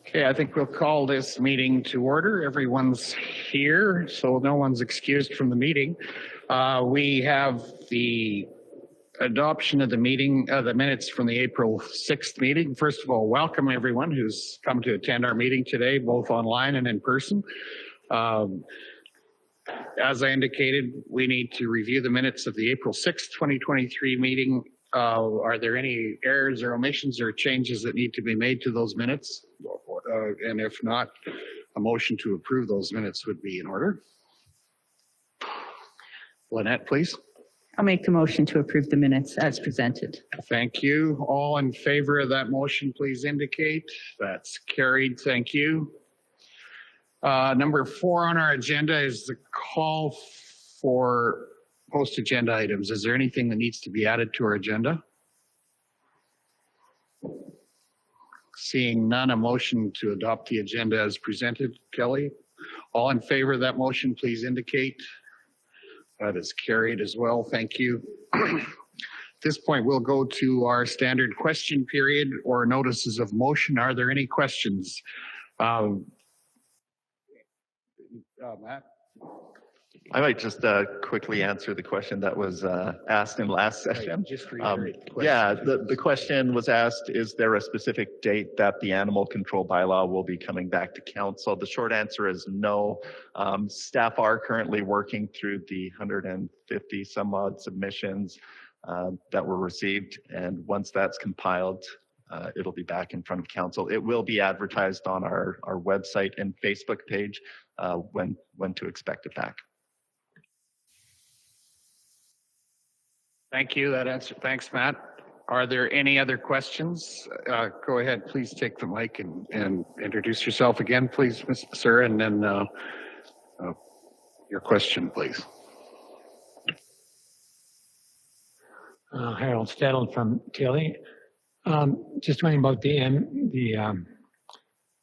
Okay, I think we'll call this meeting to order. Everyone's here, so no one's excused from the meeting. We have the adoption of the meeting, the minutes from the April 6th meeting. First of all, welcome everyone who's come to attend our meeting today, both online and in person. As I indicated, we need to review the minutes of the April 6th, 2023 meeting. Are there any errors or omissions or changes that need to be made to those minutes? And if not, a motion to approve those minutes would be in order. Lynette, please. I'll make the motion to approve the minutes as presented. Thank you. All in favor of that motion, please indicate. That's carried. Thank you. Number 4 on our agenda is the call for post-agenda items. Is there anything that needs to be added to our agenda? Seeing none, a motion to adopt the agenda as presented. Kelly, all in favor of that motion, please indicate. That is carried as well. Thank you. At this point, we'll go to our standard question period or notices of motion. Are there any questions? Matt? I might just quickly answer the question that was asked in last session. Just reiterate the question. Yeah, the question was asked, is there a specific date that the animal control bylaw will be coming back to council? The short answer is no. Staff are currently working through the 150 some odd submissions that were received. And once that's compiled, it'll be back in front of council. It will be advertised on our website and Facebook page when to expect it back. Thank you. That answer. Thanks, Matt. Are there any other questions? Go ahead. Please take the mic and introduce yourself again, please, sir, and then your question, please. Harold Stettler from Tilly. Just wondering about the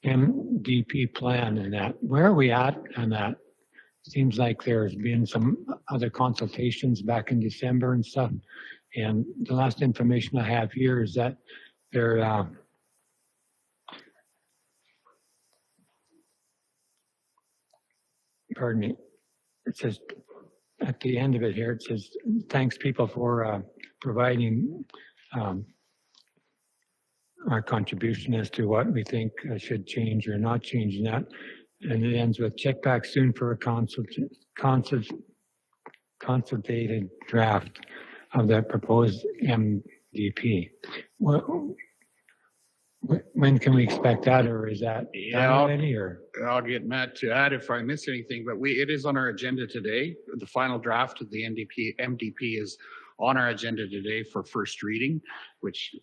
MDP plan and that. Where are we at on that? Seems like there's been some other consultations back in December and stuff. And the last information I have here is that they're pardon me. It says at the end of it here, it says, thanks people for providing our contribution as to what we think should change or not change in that. And it ends with check back soon for a consultated draft of the proposed MDP. When can we expect that, or is that already? Or I'll get Matt to add if I miss anything, but it is on our agenda today. The final draft of the MDP is on our agenda today for first reading, which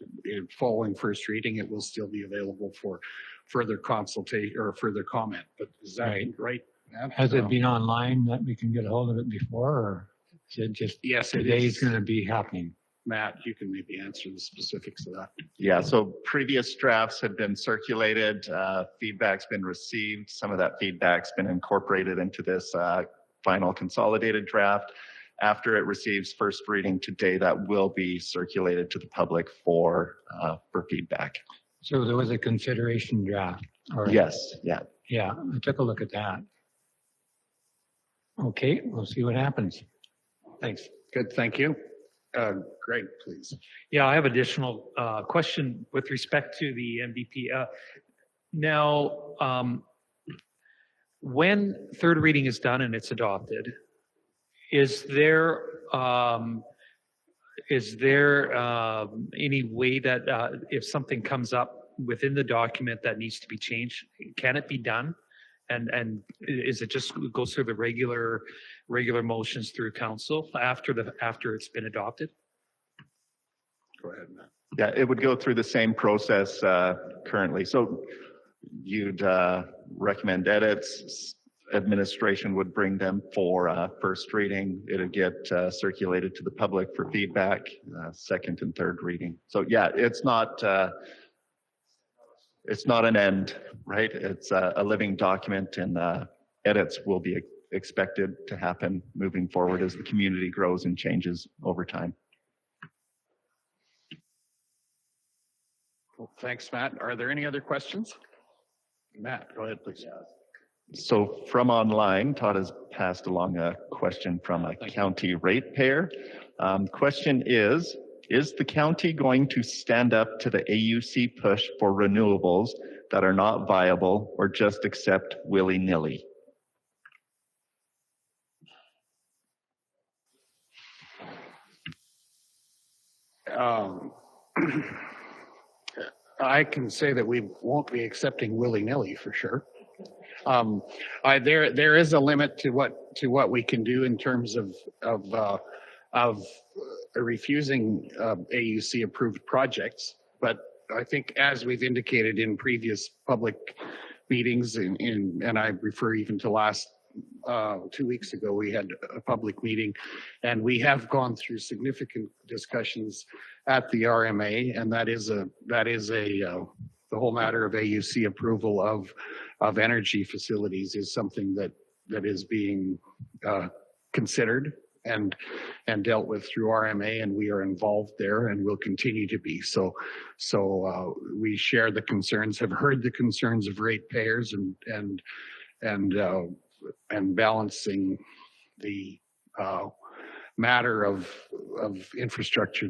following first reading, it will still be available for further consultation or further comment. But is that right? Matt? Has it been online that we can get a hold of it before, or is it just today's going to be happening? Matt, you can maybe answer the specifics of that. Yeah, so previous drafts have been circulated, feedback's been received. Some of that feedback's been incorporated into this final consolidated draft. After it receives first reading today, that will be circulated to the public for feedback. So there was a consideration draft. Yes, yeah. Yeah, I took a look at that. Okay, we'll see what happens. Thanks. Good, thank you. Greg, please. Yeah, I have additional question with respect to the MDP. Now, when third reading is done and it's adopted, is there any way that if something comes up within the document that needs to be changed, can it be done? And is it just goes through the regular motions through council after it's been adopted? Go ahead, Matt. Yeah, it would go through the same process currently. So you'd recommend edits. Administration would bring them for first reading. It'll get circulated to the public for feedback, second and third reading. So yeah, it's not an end, right? It's a living document, and edits will be expected to happen moving forward as the community grows and changes over time. Well, thanks, Matt. Are there any other questions? Matt, go ahead, please. So from online, Todd has passed along a question from a county ratepayer. Question is the county going to stand up to the AUC push for renewables that are not viable or just accept willy-nilly? I can say that we won't be accepting willy-nilly for sure. There is a limit to what we can do in terms of refusing AUC approved projects. But I think, as we've indicated in previous public meetings, and I refer even to last 2 weeks ago, we had a public meeting, and we have gone through significant discussions at the RMA, and that is the whole matter of AUC approval of energy facilities is something that is being considered and dealt with through RMA, and we are involved there and will continue to be. So we share the concerns, have heard the concerns of ratepayers and balancing the matter of infrastructure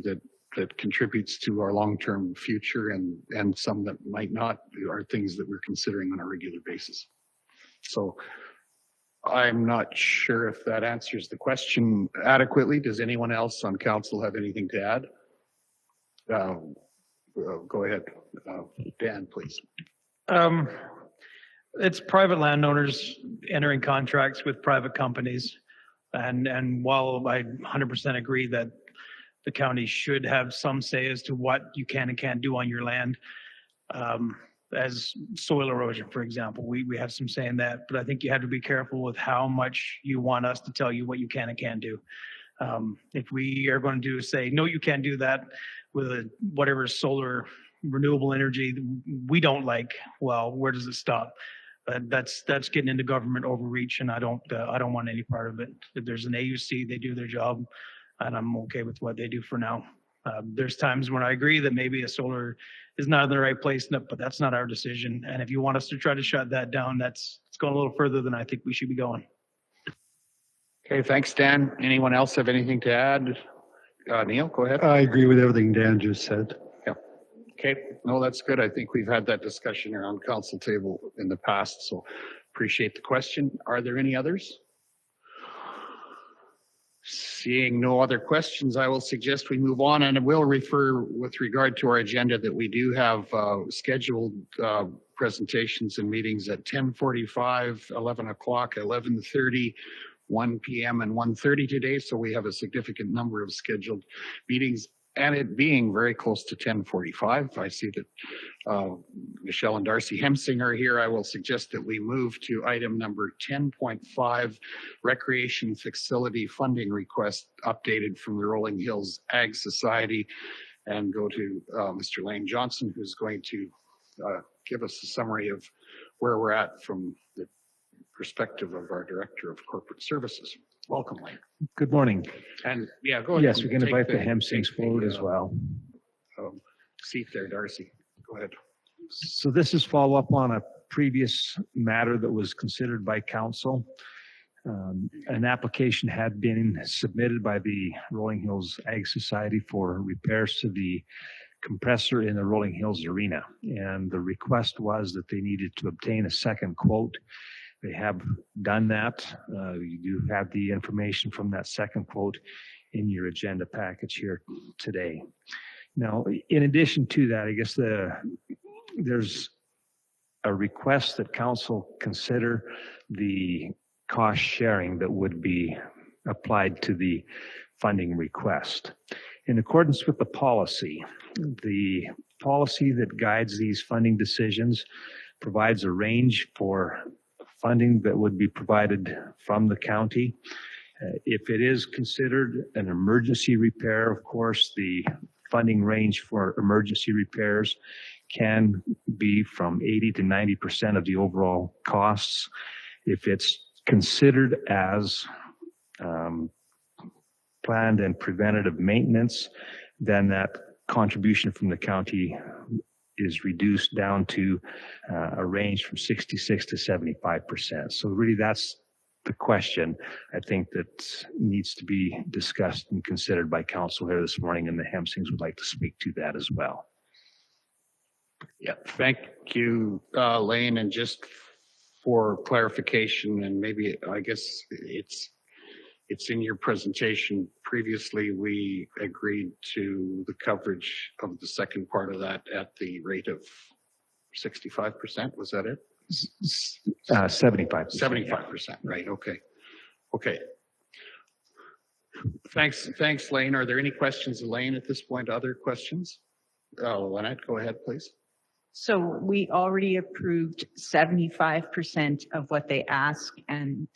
that contributes to our long-term future and some that might not are things that we're considering on a regular basis. So I'm not sure if that answers the question adequately. Does anyone else on council have anything to add? Go ahead, Dan, please. It's private landowners entering contracts with private companies. And while I 100% agree that the county should have some say as to what you can and can't do on your land, as soil erosion, for example, we have some say in that, but I think you have to be careful with how much you want us to tell you what you can and can't do. If we are going to say, no, you can't do that with whatever solar renewable energy we don't like, well, where does it stop? That's getting into government overreach, and I don't want any part of it. If there's an AUC, they do their job, and I'm okay with what they do for now. There's times when I agree that maybe a solar is not in the right place, but that's not our decision. And if you want us to try to shut that down, it's going a little further than I think we should be going. Okay, thanks, Dan. Anyone else have anything to add? Neil, go ahead. I agree with everything Dan just said. Okay, no, that's good. I think we've had that discussion around council table in the past, so appreciate the question. Are there any others? Seeing no other questions, I will suggest we move on, and I will refer with regard to our agenda that we do have scheduled presentations and meetings at 10:45, 11 o'clock, 11:30, 1 p.m. and 1:30 today. So we have a significant number of scheduled meetings, and it being very close to 10:45, I see that Michelle and Darcy Hemsing are here. I will suggest that we move to item number 10.5, recreation facility funding request updated from the Rolling Hills Ag Society, and go to Mr. Lane Johnson, who's going to give us a summary of where we're at from the perspective of our Director of Corporate Services. Welcome, Lane. Good morning. And yeah, go ahead. Yes, we can invite the Hemsings forward as well. Seat there, Darcy. Go ahead. So this is follow up on a previous matter that was considered by council. An application had been submitted by the Rolling Hills Ag Society for repairs to the compressor in the Rolling Hills Arena. And the request was that they needed to obtain a second quote. They have done that. You do have the information from that second quote in your agenda package here today. Now, in addition to that, I guess there's a request that council consider the cost sharing that would be applied to the funding request. In accordance with the policy that guides these funding decisions provides a range for funding that would be provided from the county. If it is considered an emergency repair, of course, the funding range for emergency repairs can be from 80 to 90% of the overall costs. If it's considered as planned and preventative maintenance, then that contribution from the county is reduced down to a range from 66 to 75%. So really that's the question I think that needs to be discussed and considered by council here this morning, and the Hemsings would like to speak to that as well. Yeah, thank you, Lane. And just for clarification, and maybe I guess it's in your presentation. Previously, we agreed to the coverage of the second part of that at the rate of 65%. Was that it? 75%. 75%, right? Okay. Okay. Thanks, Lane. Are there any questions, Elaine, at this point? Other questions? Lynette, go ahead, please. So we already approved 75% of what they asked, and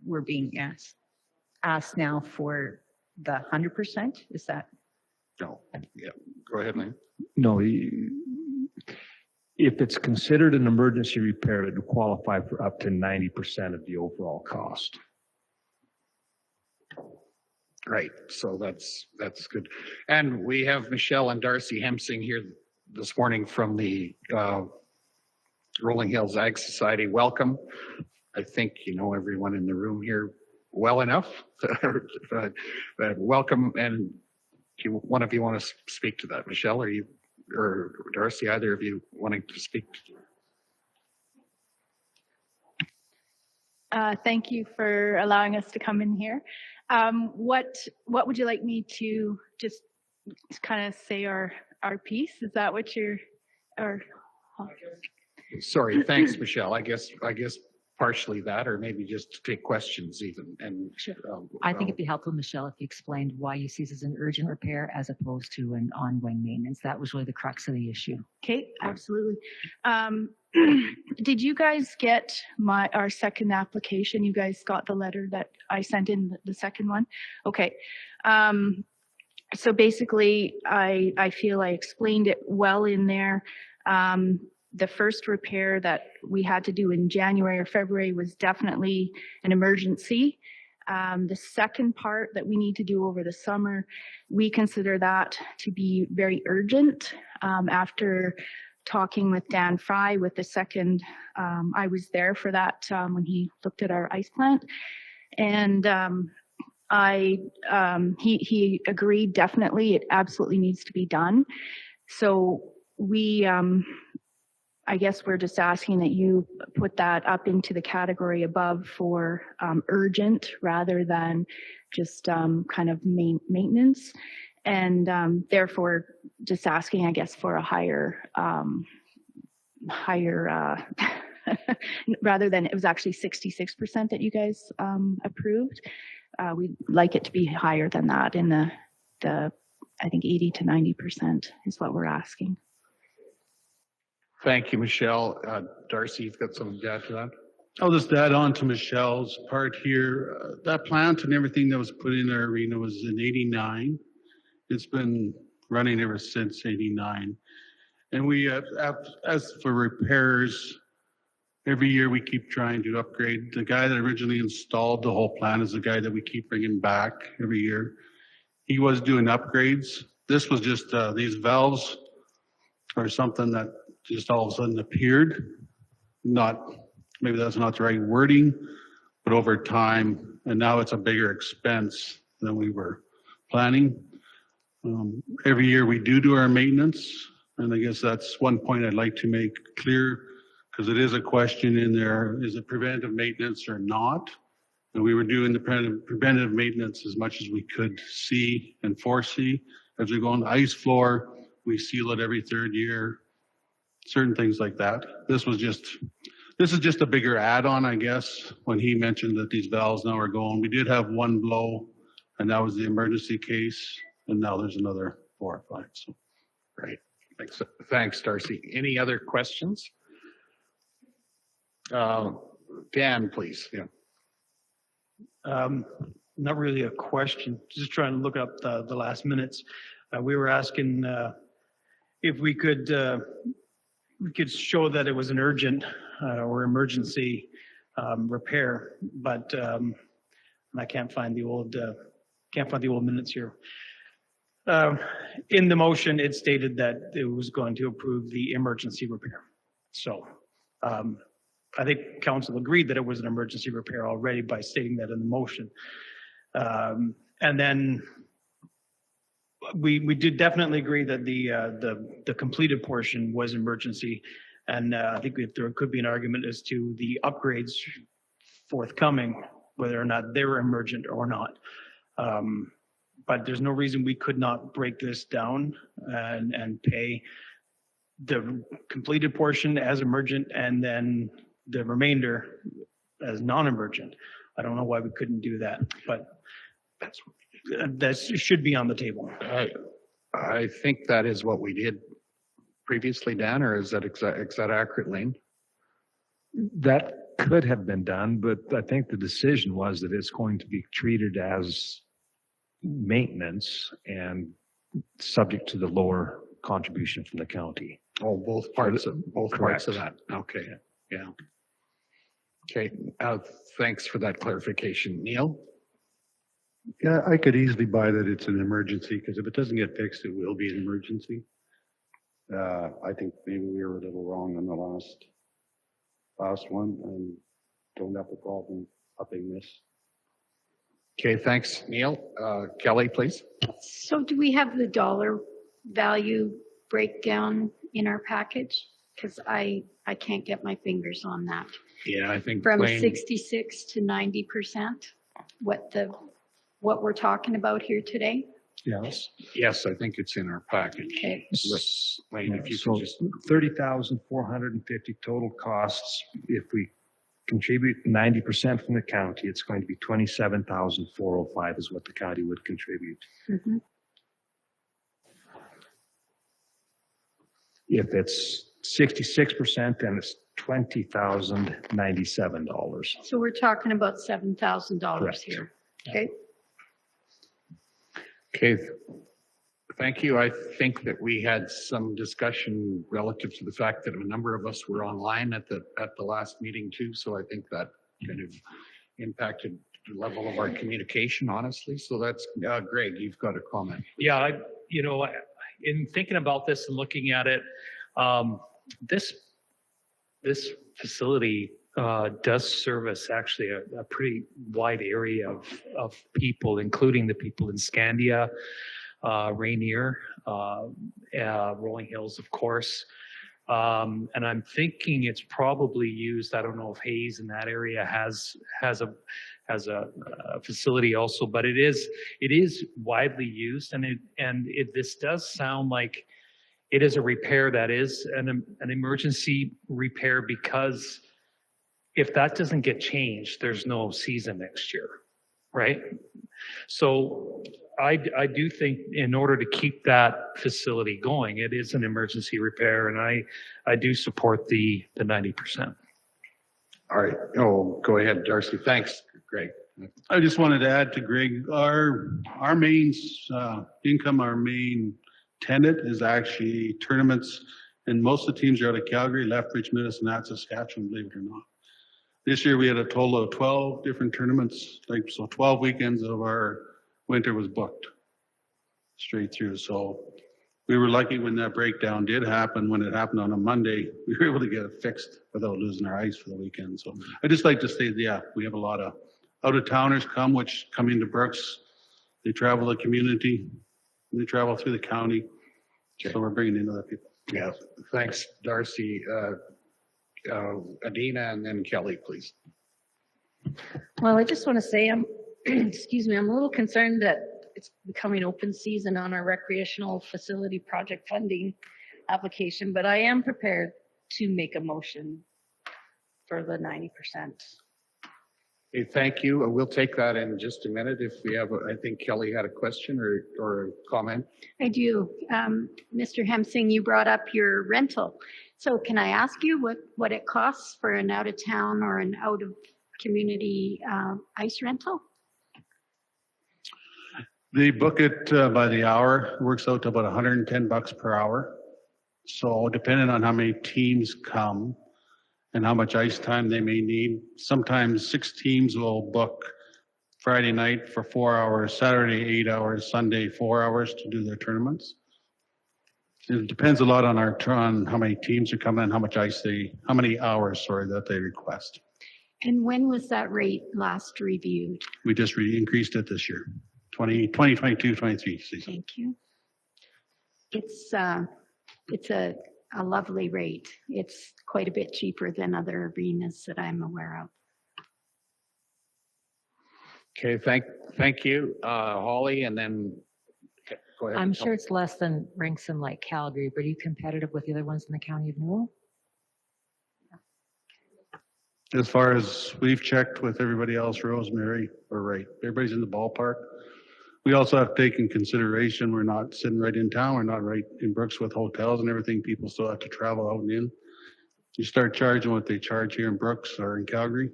we're being asked now for the 100%. Is that? No. Yeah. Go ahead, Lane. No, if it's considered an emergency repair, it would qualify for up to 90% of the overall cost. Right. So that's good. And we have Michelle and Darcy Hemsing here this morning from the Rolling Hills Ag Society. Welcome. I think you know everyone in the room here well enough. Welcome. And one of you want to speak to that? Michelle, or Darcy, either of you wanting to speak? Thank you for allowing us to come in here. What would you like me to just kind of say our piece? Is that what you're? Or sorry, thanks, Michelle. I guess partially that, or maybe just to take questions even. And sure. I think it'd be helpful, Michelle, if you explained why you see this as an urgent repair as opposed to an ongoing maintenance. That was really the crux of the issue. Okay, absolutely. Did you guys get our second application? You guys got the letter that I sent in, the second one? Okay. So basically, I feel I explained it well in there. The first repair that we had to do in January or February was definitely an emergency. The second part that we need to do over the summer, we consider that to be very urgent. After talking with Dan Fry with the second, I was there for that when he looked at our ice plant, and he agreed definitely it absolutely needs to be done. So we I guess we're just asking that you put that up into the category above for urgent rather than just kind of maintenance, and therefore just asking, I guess, for a higher rather than it was actually 66% that you guys approved. We'd like it to be higher than that in the I think 80 to 90% is what we're asking. Thank you, Michelle. Darcy, you've got something to add to that? I'll just add on to Michelle's part here. That plant and everything that was put in our arena was in '89. It's been running ever since '89. And we have, as for repairs, every year we keep trying to upgrade. The guy that originally installed the whole plant is the guy that we keep bringing back every year. He was doing upgrades. This was just these valves or something that just all of a sudden appeared. Maybe that's not the right wording, but over time, and now it's a bigger expense than we were planning. Every year we do our maintenance, and I guess that's one point I'd like to make clear, because it is a question in there, is it preventive maintenance or not? And we were doing the preventive maintenance as much as we could see and foresee. As we go on the ice floor, we seal it every third year, certain things like that. This is just a bigger add-on, I guess, when he mentioned that these valves now are going. We did have one blow, and that was the emergency case, and now there's another 4 or 5. So, great. Thanks, Darcy. Any other questions? Dan, please. Yeah. Not really a question, just trying to look up the last minutes. We were asking if we could show that it was an urgent or emergency repair, but I can't find the old minutes here. In the motion, it stated that it was going to approve the emergency repair. So I think council agreed that it was an emergency repair already by stating that in the motion. And then we did definitely agree that the completed portion was emergency. And I think if there could be an argument as to the upgrades forthcoming, whether or not they were emergent or not. But there's no reason we could not break this down and pay the completed portion as emergent and then the remainder as non-emergent. I don't know why we couldn't do that, but that should be on the table. I think that is what we did previously, Dan, or is that accurate, Lane? That could have been done, but I think the decision was that it's going to be treated as maintenance and subject to the lower contribution from the county. Oh, both parts of that. Okay, yeah. Okay, thanks for that clarification. Neil? Yeah, I could easily buy that it's an emergency, because if it doesn't get fixed, it will be an emergency. I think maybe we were a little wrong on the last one, and don't have a problem upping this. Okay, thanks, Neil. Kelly, please. So do we have the dollar value breakdown in our package? Because I can't get my fingers on that. Yeah, I think From Lane, 66 to 90%, what we're talking about here today? Yes. yes, I think it's in our package. Okay. Lane, if you So could just, 30,450 total costs. If we contribute 90% from the county, it's going to be 27,405 is what the county would contribute. Mhm. If it's 66%, then it's $20,097. So we're talking about $7,000 Correct. here. Okay. okay, thank you. I think that we had some discussion relative to the fact that a number of us were online at the last meeting too. So I think that kind of impacted the level of our communication, honestly. So that's, Greg, you've got a comment. Yeah, in thinking about this and looking at it, this facility does service actually a pretty wide area of people, including the people in Scandia, Rainier, Rolling Hills, of course. And I'm thinking it's probably used, I don't know if Hayes in that area has a facility also, but it is widely used, and this does sound like it is a repair that is an emergency repair, because if that doesn't get changed, there's no season next year, right? So I do think in order to keep that facility going, it is an emergency repair, and I do support the 90%. All right. Oh, go ahead, Darcy. Thanks, Greg. I just wanted to add to Greg, our main income, our main tenant is actually tournaments, and most of the teams are out of Calgary, Lethbridge, Medicine, and Saskatchewan, believe it or not. This year we had a total of 12 different tournaments, so 12 weekends of our winter was booked straight through. So we were lucky when that breakdown did happen. When it happened on a Monday, we were able to get it fixed without losing our ice for the weekend. So I just like to say, yeah, we have a lot of out-of-towners come into Brooks. They travel the community, they travel through the county. So we're bringing in other people. Yeah, thanks, Darcy. Adina, and then Kelly, please. Well, I just want to say excuse me, I'm a little concerned that it's becoming open season on our recreational facility project funding application, but I am prepared to make a motion for the 90%. Okay, thank you. We'll take that in just a minute. If we have, I think Kelly had a question or a comment. I do. Mr. Hemsing, you brought up your rental. So can I ask you what it costs for an out of town or an out of community ice rental? They book it by the hour. It works out to about $110 per hour. So depending on how many teams come and how much ice time they may need, sometimes 6 teams will book Friday night for 4 hours, Saturday 8 hours, Sunday 4 hours to do their tournaments. It depends a lot on on how many teams are coming and how much how many hours, that they request. And when was that rate last reviewed? We just increased it this year, 2022-23 season. Thank you. It's a lovely rate. It's quite a bit cheaper than other arenas that I'm aware of. Okay, thank you, Holly, and then go ahead. I'm sure it's less than rinks in like Calgary, but are you competitive with the other ones in the county of Newell? As far as we've checked with everybody else, Rosemary, we're right. Everybody's in the ballpark. We also have to take in consideration, we're not sitting right in town. We're not right in Brooks with hotels and everything. People still have to travel out and in. You start charging what they charge here in Brooks or in Calgary,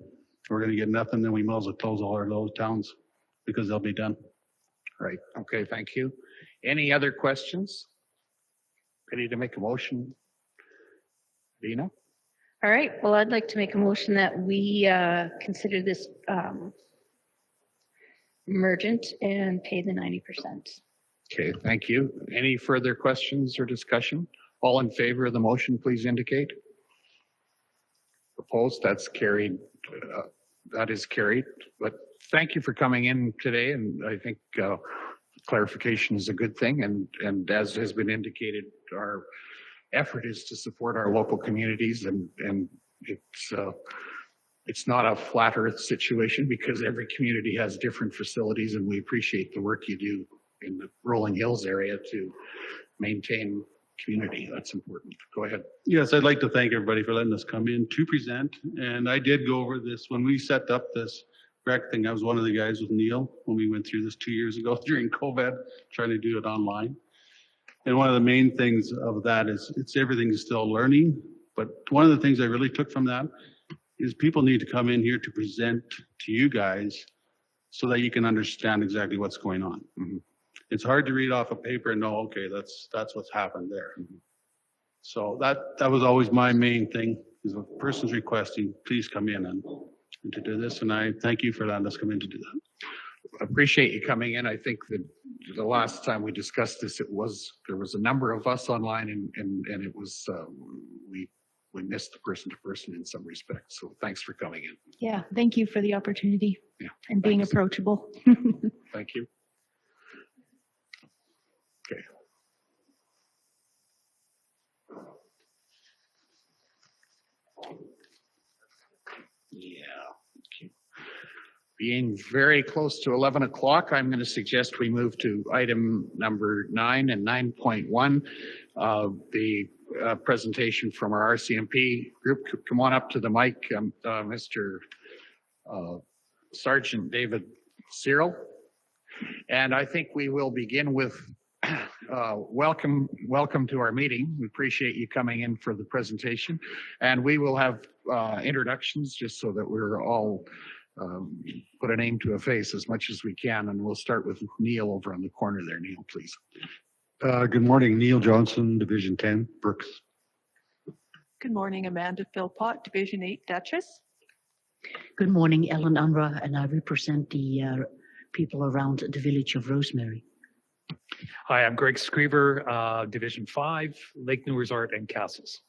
we're going to get nothing. Then we might as well close all our those towns because they'll be done. Right. Okay, thank you. Any other questions? Ready to make a motion? Dina? All right, well, I'd like to make a motion that we consider this emergent and pay the 90%. Okay, thank you. Any further questions or discussion? All in favor of the motion, please indicate. Opposed? That's carried. That is carried. But thank you for coming in today, and I think clarification is a good thing. And as has been indicated, our effort is to support our local communities, and it's not a flat earth situation because every community has different facilities, and we appreciate the work you do in the Rolling Hills area to maintain community. That's important. Go ahead. Yes, I'd like to thank everybody for letting us come in to present. And I did go over this when we set up this rec thing. I was one of the guys with Neil when we went through this 2 years ago during COVID, trying to do it online. And one of the main things of that is everything is still learning. But one of the things I really took from that is people need to come in here to present to you guys so that you can understand exactly what's going on. Mm-hmm. It's hard to read off a paper and know, okay, that's what's happened there. Mm-hmm. So that was always my main thing, is if a person's requesting, please come in and to do this. And I thank you for letting us come in to do that. Appreciate you coming in. I think that the last time we discussed this, there was a number of us online, and it was we missed the person to person in some respects. So thanks for coming in. Yeah, thank you for the opportunity and being approachable. Thank you. Okay. Yeah. Okay. Being very close to 11 o'clock, I'm going to suggest we move to item number 9 and 9.1, the presentation from our RCMP group. Come on up to the mic, Mr. Sergeant David Searle. And I think we will begin with welcome to our meeting. We appreciate you coming in for the presentation. And we will have introductions just so that we're all put a name to a face as much as we can. And we'll start with Neil over on the corner there. Neil, please. Good morning, Neil Johnson, Division 10, Brooks. Good morning, Amanda Philpott, Division 8, Duchess. Good morning, Ellen Unruh, and I represent the people around the village of Rosemary. Hi, I'm Greg Screever, Division 5, Lake New Resort and Castles.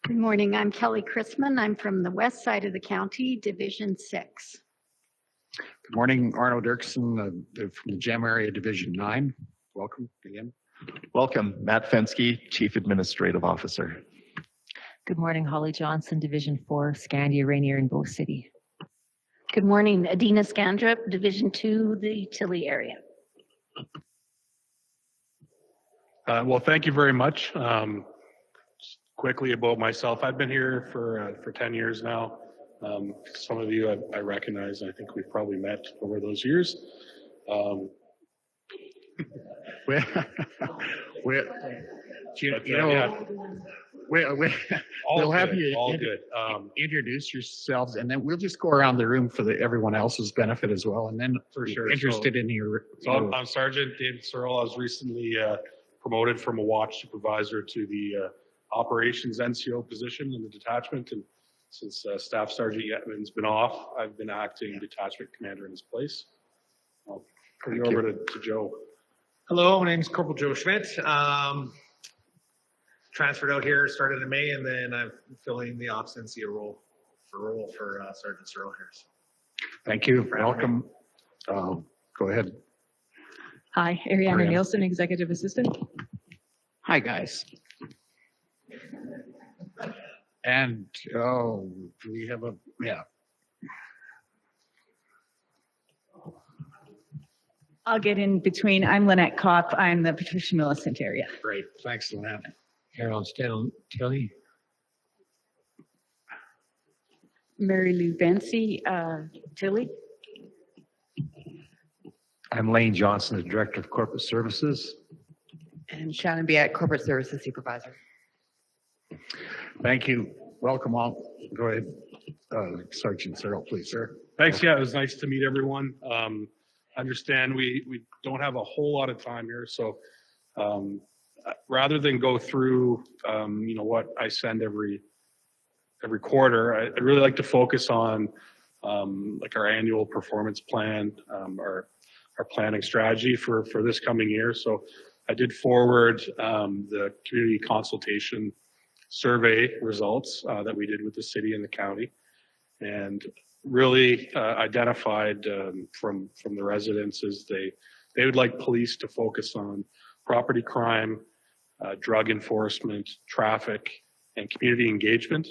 Good morning, I'm Kelly Chrisman. I'm from the west side of the county, Division 6. Good morning, Arno Dirksen from the GEM area, Division 9. Welcome again. Welcome, Matt Fensky, Chief Administrative Officer. Good morning, Holly Johnson, Division 4, Scandia, Rainier, and Bow City. Good morning, Adina Scandrup, Division 2, the Tilly area. Well, thank you very much. Quickly about myself, I've been here for 10 years now. Some of you I recognize. I think we've probably met over those years. We'll have you introduce yourselves, and then we'll just go around the room for everyone else's benefit as well. And then for sure, interested in your. So I'm Sergeant David Searle. I was recently promoted from a watch supervisor to the operations NCO position in the detachment, and Since Staff Sergeant Yetman's been off, I've been acting detachment commander in his place. I'll turn it over to Joe. Hello, my name is Corporal Joe Schmidt. Transferred out here, started in May, and then I'm filling the ops NCO role for Sergeant Searle here. So. Thank you. Welcome. Go ahead. Hi, Ariana Nielsen, Executive Assistant. Hi, guys. And, do we have a, yeah. I'll get in between. I'm Lynette Kopp. I'm the Patricia Millicent area. Great. Thanks, Lynette. Harold Tilly. Mary Lou Bency, Tilly. I'm Lane Johnson, the Director of Corporate Services. And Shannon Biat, Corporate Services Supervisor. Thank you. Welcome all. Go ahead. Sergeant Searle, please, sir. Thanks. Yeah, it was nice to meet everyone. Understand we don't have a whole lot of time here, so rather than go through what I send every quarter, I'd really like to focus on like our annual performance plan, our planning strategy for this coming year. So I did forward the community consultation survey results that we did with the city and the county, and really identified from the residents is they would like police to focus on property crime, drug enforcement, traffic, and community engagement.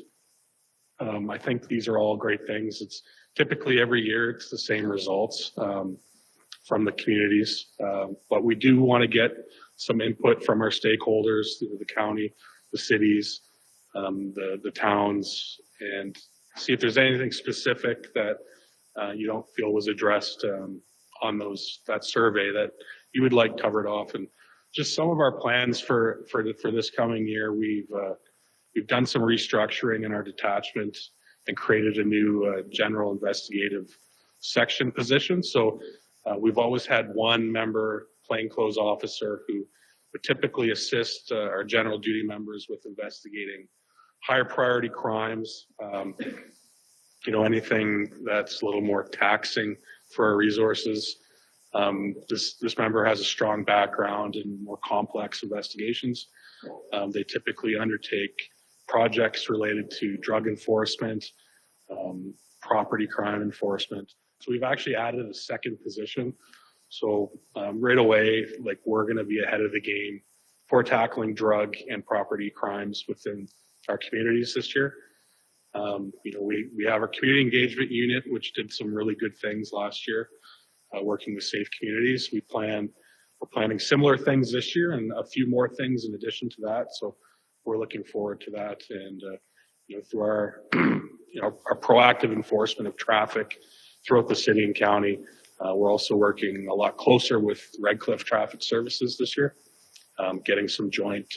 I think these are all great things. It's typically every year it's the same results from the communities, but we do want to get some input from our stakeholders, the county, the cities, the towns, and see if there's anything specific that you don't feel was addressed on that survey that you would like covered off. And just some of our plans for this coming year, we've done some restructuring in our detachment and created a new general investigative section position. So we've always had one member plainclothes officer who would typically assist our general duty members with investigating higher priority crimes, anything that's a little more taxing for our resources. This member has a strong background in more complex investigations. They typically undertake projects related to drug enforcement, property crime enforcement. So we've actually added a second position. So right away, like we're going to be ahead of the game for tackling drug and property crimes within our communities this year. We have our community engagement unit, which did some really good things last year, working with safe communities. We're planning similar things this year and a few more things in addition to that. So we're looking forward to that. And through our our proactive enforcement of traffic throughout the city and county, we're also working a lot closer with Red Cliff Traffic Services this year, getting some joint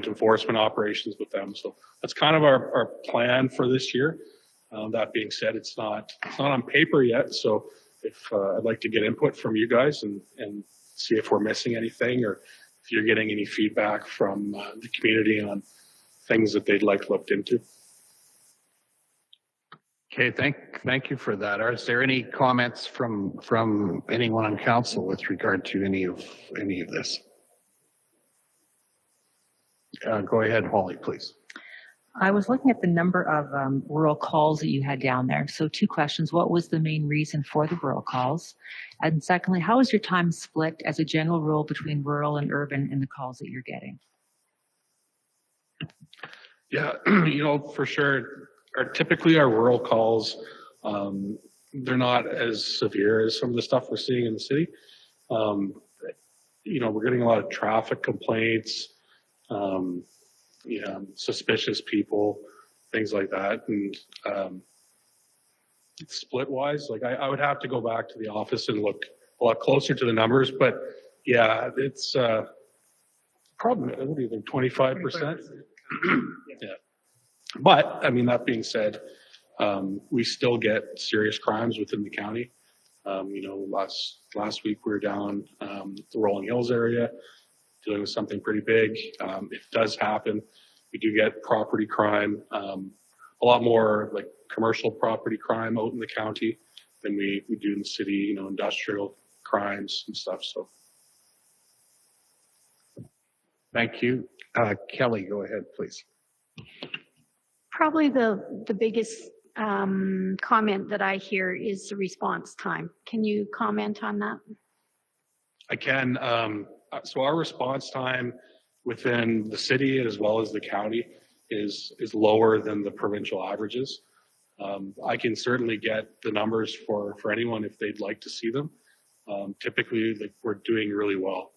enforcement operations with them. So that's kind of our plan for this year. That being said, it's not on paper yet. So if I'd like to get input from you guys and see if we're missing anything, or if you're getting any feedback from the community on things that they'd like looked into. Okay, thank you for that. Is there any comments from anyone on council with regard to any of this? Go ahead, Holly, please. I was looking at the number of rural calls that you had down there. So 2 questions. What was the main reason for the rural calls? And secondly, how is your time split as a general rule between rural and urban in the calls that you're getting? Yeah, for sure. Typically our rural calls, they're not as severe as some of the stuff we're seeing in the city. We're getting a lot of traffic complaints, suspicious people, things like that. And split wise, like I would have to go back to the office and look a lot closer to the numbers, but yeah, it's probably, what do you think, 25%? Yeah. But I mean, that being said, we still get serious crimes within the county. Last week we were down the Rolling Hills area dealing with something pretty big. It does happen. We do get property crime a lot more like commercial property crime out in the county than we do in the city, you know, industrial crimes and stuff. So. Thank you. Kelly, go ahead, please. Probably the biggest comment that I hear is the response time. Can you comment on that? I can. So our response time within the city as well as the county is lower than the provincial averages. I can certainly get the numbers for anyone if they'd like to see them. Typically, like, we're doing really well.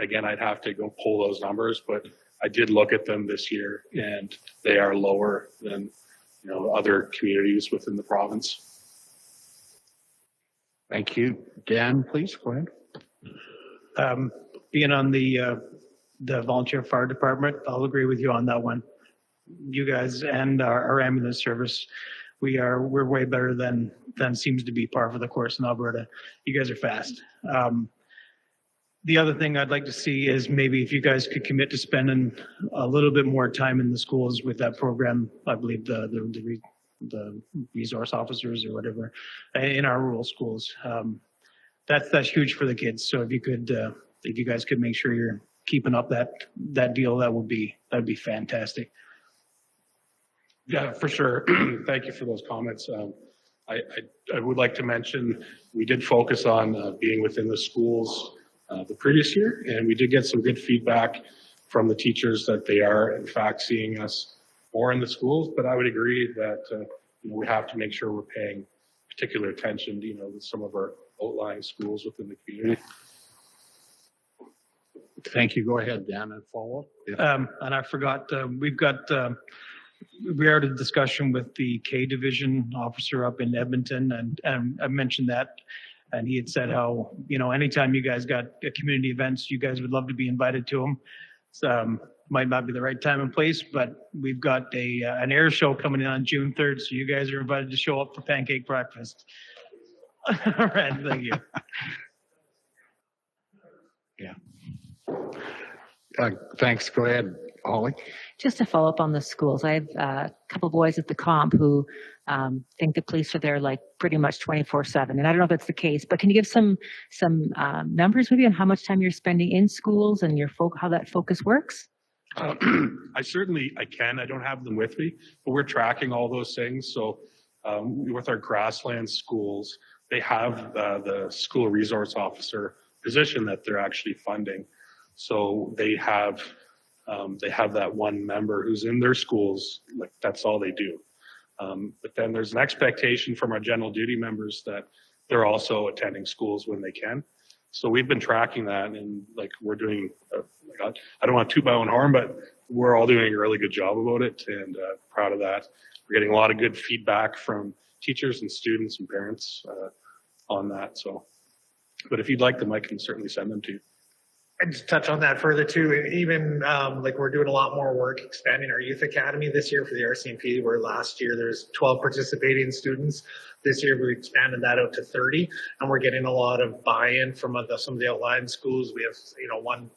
Again, I'd have to go pull those numbers, but I did look at them this year, and they are lower than, you know, other communities within the province. Thank you. Dan, please go ahead. Being on the volunteer fire department, I'll agree with you on that one. You guys and our ambulance service, we're way better than seems to be par for the course in Alberta. You guys are fast. The other thing I'd like to see is maybe if you guys could commit to spending a little bit more time in the schools with that program. I believe the resource officers or whatever in our rural schools. That's huge for the kids. So if you guys could make sure you're keeping up that deal, that'd be fantastic. Yeah, for sure. Thank you for those comments. I would like to mention we did focus on being within the schools the previous year, and we did get some good feedback from the teachers that they are in fact seeing us more in the schools. But I would agree that you know, we have to make sure we're paying particular attention to, you know, with some of our outlying schools within the community. Thank you. Go ahead, Dan, and follow up. And I forgot, we had a discussion with the K division officer up in Edmonton, and I mentioned that, and he had said how, you know, anytime you guys got community events, you guys would love to be invited to them. So might not be the right time and place, but we've got an air show coming in on June 3rd, so you guys are invited to show up for pancake breakfast. All right, thank you. Yeah. Thanks. Go ahead, Holly. Just to follow up on the schools, I have a couple boys at the comp who think the police are there like pretty much 24/7. And I don't know if that's the case, but can you give some numbers maybe on how much time you're spending in schools and how that focus works? I can. I don't have them with me, but we're tracking all those things. So with our grassland schools, they have the school resource officer position that they're actually funding. So they have that one member who's in their schools, like that's all they do. But then there's an expectation from our general duty members that they're also attending schools when they can. So we've been tracking that, and like we're doing, I don't want to toot my own horn, but we're all doing a really good job about it, and proud of that. We're getting a lot of good feedback from teachers and students and parents on that. So, but if you'd like them, I can certainly send them to you. And to touch on that further too, even like we're doing a lot more work expanding our youth academy this year for the RCMP, where last year there's 12 participating students. This year we expanded that out to 30, and we're getting a lot of buy-in from some of the outlying schools. We have, you know, one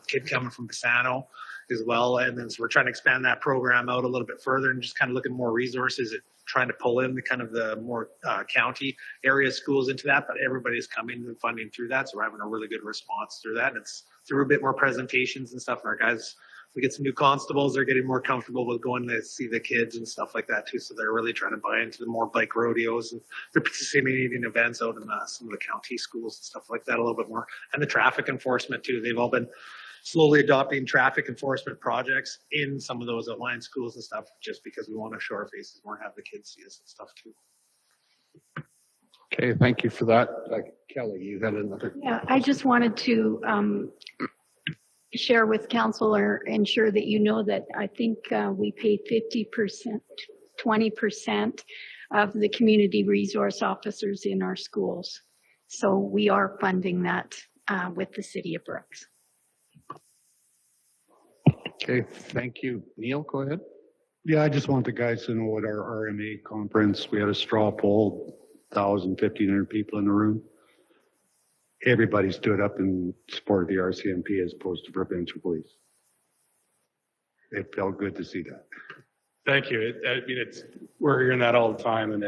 kid coming from Pisano as well, and then so we're trying to expand that program out a little bit further and just kind of look at more resources at trying to pull in the more county area schools into that, but everybody's coming and funding through that. So we're having a really good response through that. And it's through a bit more presentations and stuff. And our guys, we get some new constables, they're getting more comfortable with going to see the kids and stuff like that too. So they're really trying to buy into the more bike rodeos, and they're participating in events out in some of the county schools and stuff like that a little bit more. And the traffic enforcement too. They've all been slowly adopting traffic enforcement projects in some of those outlying schools and stuff, just because we want to show our faces more and have the kids see us and stuff too. Okay, thank you for that. Kelly, you had another. Yeah, I just wanted to share with council or ensure that you know that I think we pay 50%, 20% of the community resource officers in our schools. So we are funding that with the City of Brooks. Okay, thank you. Neil, go ahead. Yeah, I just want the guys to know at our RMA conference, we had a straw poll, 1,000, 1,500 people in the room. Everybody stood up and supported the RCMP as opposed to provincial police. It felt good to see that. Thank you. I mean, we're hearing that all the time, and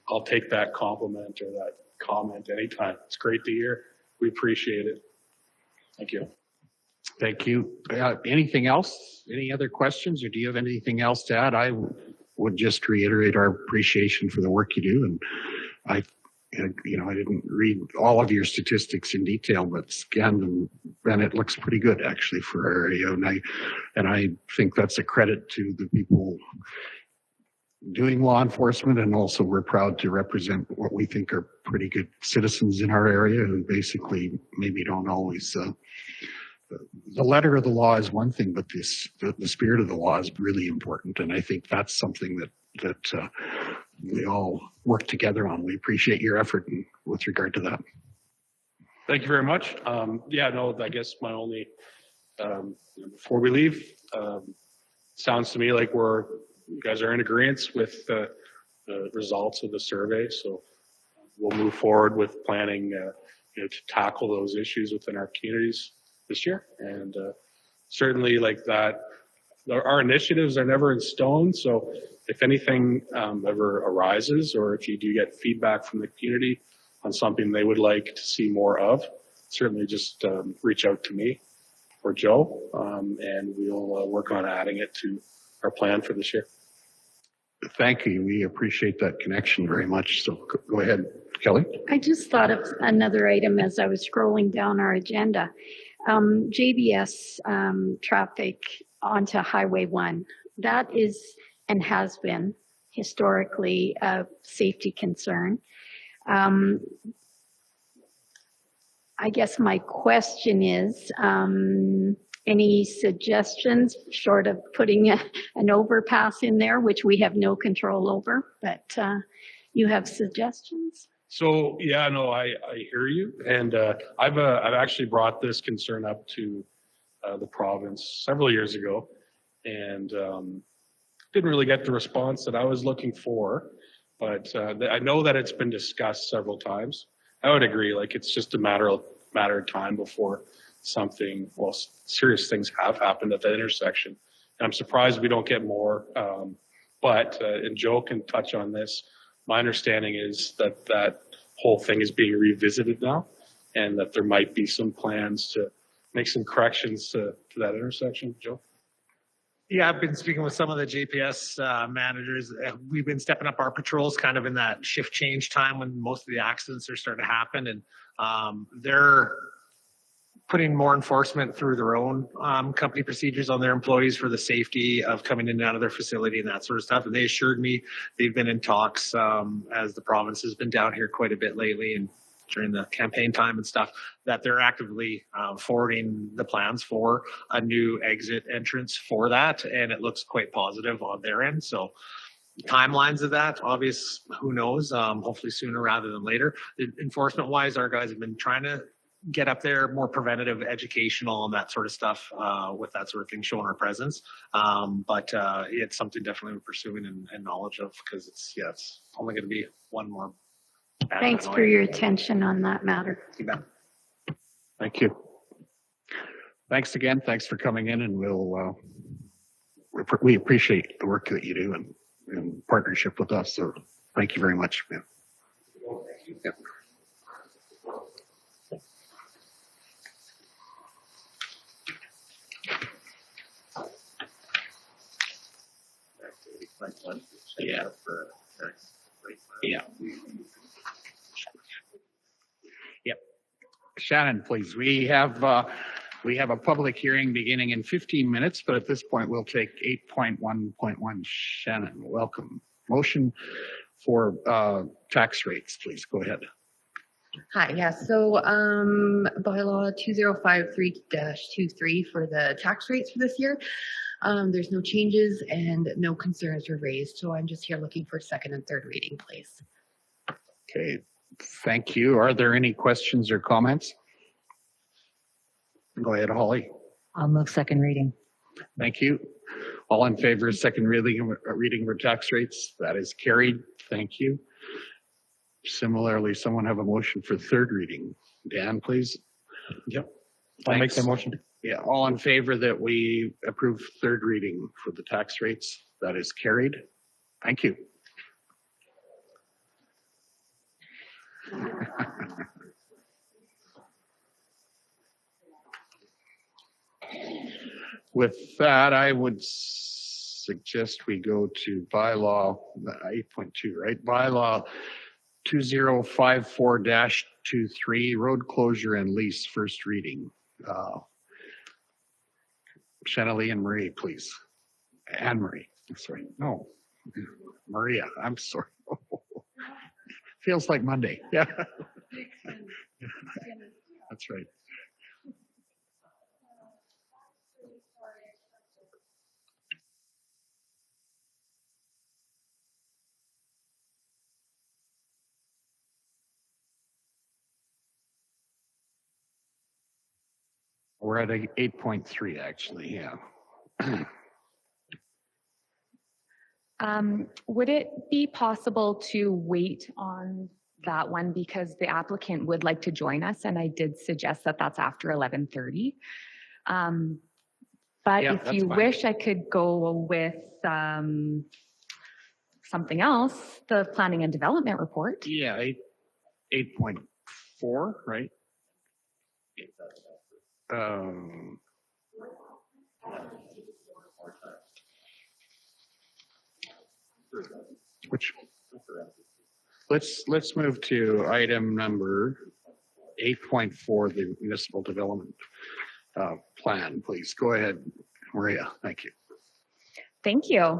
I'll take that compliment or that comment anytime. It's great to hear. We appreciate it. Thank you. Thank you. Anything else? Any other questions, or do you have anything else to add? I would just reiterate our appreciation for the work you do. And I didn't read all of your statistics in detail, but scanned them, and it looks pretty good actually for our area. And I think that's a credit to the people doing law enforcement, and also we're proud to represent what we think are pretty good citizens in our area who basically maybe don't always the letter of the law is one thing, but the spirit of the law is really important. And I think that's something that we all work together on. We appreciate your effort with regard to that. Thank you very much. I guess my only, before we leave, sounds to me like you guys are in agreement with the results of the survey. So we'll move forward with planning to tackle those issues within our communities this year. And certainly like that, our initiatives are never in stone. So if anything ever arises, or if you do get feedback from the community on something they would like to see more of, certainly just reach out to me or Joe, and we'll work on adding it to our plan for this year. Thank you. We appreciate that connection very much. So go ahead, Kelly. I just thought of another item as I was scrolling down our agenda. JBS traffic onto Highway 1. That is and has been historically a safety concern. I guess my question is, any suggestions short of putting an overpass in there, which we have no control over, but you have suggestions? So yeah, no, I hear you, and I've actually brought this concern up to the province several years ago, and didn't really get the response that I was looking for. But I know that it's been discussed several times. I would agree, like it's just a matter of time before serious things have happened at the intersection. And I'm surprised we don't get more. And Joe can touch on this. My understanding is that whole thing is being revisited now, and that there might be some plans to make some corrections to that intersection. Joe? Yeah, I've been speaking with some of the GPS managers. We've been stepping up our patrols kind of in that shift change time when most of the accidents are starting to happen. And they're putting more enforcement through their own company procedures on their employees for the safety of coming in and out of their facility and that sort of stuff. And they assured me they've been in talks as the province has been down here quite a bit lately and during the campaign time and stuff, that they're actively forwarding the plans for a new exit entrance for that. And it looks quite positive on their end. So timelines of that, obvious, who knows, hopefully sooner rather than later. Enforcement wise, our guys have been trying to get up there, more preventative, educational, and that sort of stuff with that sort of thing, showing our presence. But it's something definitely we're pursuing and knowledge of, because it's only going to be one more. Thanks for your attention on that matter. You bet. Thank you. Thanks again. Thanks for coming in, and we appreciate the work that you do in partnership with us. So thank you very much, man. Yep. Yeah. Yeah. Yep. Shannon, please. We have a public hearing beginning in 15 minutes, but at this point we'll take 8.1.1. Shannon, welcome. Motion for tax rates, please. Go ahead. Hi, yeah, so bylaw 2053-23 for the tax rates for this year. There's no changes and no concerns were raised, so I'm just here looking for second and third reading, please. Okay, thank you. Are there any questions or comments? Go ahead, Holly. I'll move second reading. Thank you. All in favor of second reading for tax rates? That is carried. Thank you. Similarly, someone have a motion for third reading. Dan, please. Yep. I'll make the motion. Yeah, all in favor that we approve third reading for the tax rates? That is carried. Thank you. With that, I would suggest we go to bylaw 8.2, right? Bylaw 2054-23, road closure and lease, first reading. Shanley and Marie, please. Anne Marie, sorry. No, Maria, I'm sorry. Feels like Monday. Yeah. That's right. We're at 8.3 actually, yeah. Would it be possible to wait on that one because the applicant would like to join us, and I did suggest that that's after 11:30. But Yeah, if that's you fine. wish, I could go with something else, the planning and development report. Yeah, 8.4, right? Which let's move to item number 8.4, the municipal development plan, please. Go ahead, Maria. Thank you. Thank you.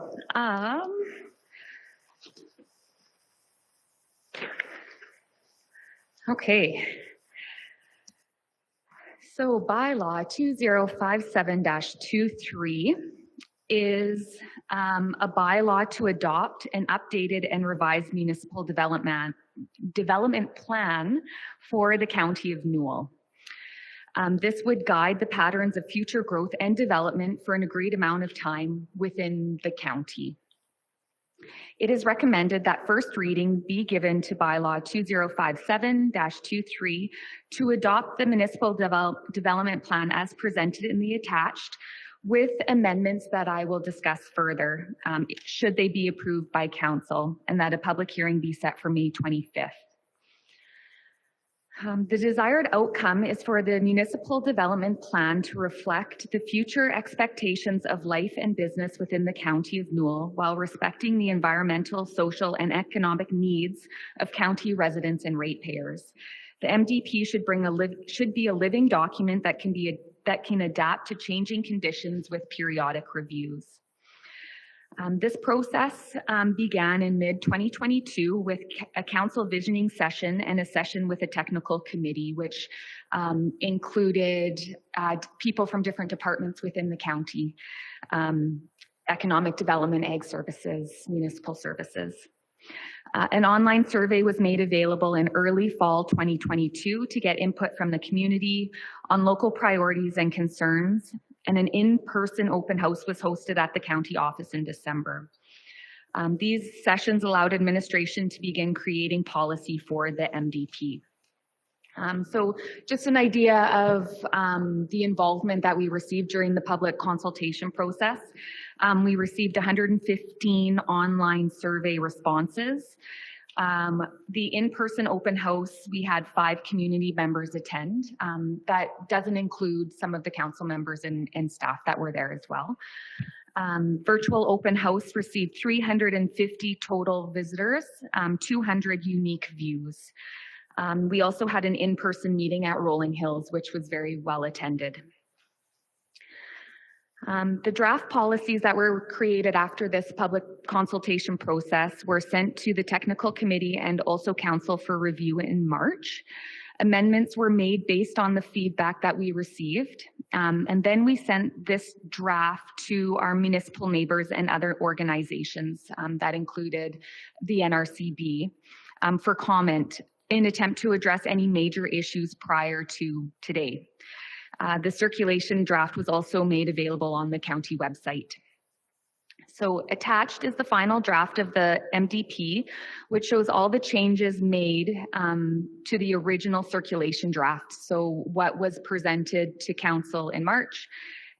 Okay. So bylaw 2057-23 is a bylaw to adopt an updated and revised municipal development plan for the County of Newell. This would guide the patterns of future growth and development for an agreed amount of time within the county. It is recommended that first reading be given to bylaw 2057-23 to adopt the municipal development plan as presented in the attached, with amendments that I will discuss further should they be approved by council, and that a public hearing be set for May 25th. The desired outcome is for the municipal development plan to reflect the future expectations of life and business within the County of Newell while respecting the environmental, social, and economic needs of county residents and ratepayers. The MDP should be a living document that can adapt to changing conditions with periodic reviews. This process began in mid-2022 with a council visioning session and a session with a technical committee, which included people from different departments within the county, economic development, ag services, municipal services. An online survey was made available in early fall 2022 to get input from the community on local priorities and concerns, and an in-person open house was hosted at the county office in December. These sessions allowed administration to begin creating policy for the MDP. So just an idea of the involvement that we received during the public consultation process. We received 115 online survey responses. The in-person open house, we had 5 community members attend. That doesn't include some of the council members and staff that were there as well. Virtual open house received 350 total visitors, 200 unique views. We also had an in-person meeting at Rolling Hills, which was very well attended. The draft policies that were created after this public consultation process were sent to the technical committee and also council for review in March. Amendments were made based on the feedback that we received. And then we sent this draft to our municipal neighbors and other organizations that included the NRCB for comment in attempt to address any major issues prior to today. The circulation draft was also made available on the county website. So attached is the final draft of the MDP, which shows all the changes made to the original circulation draft. So what was presented to council in March,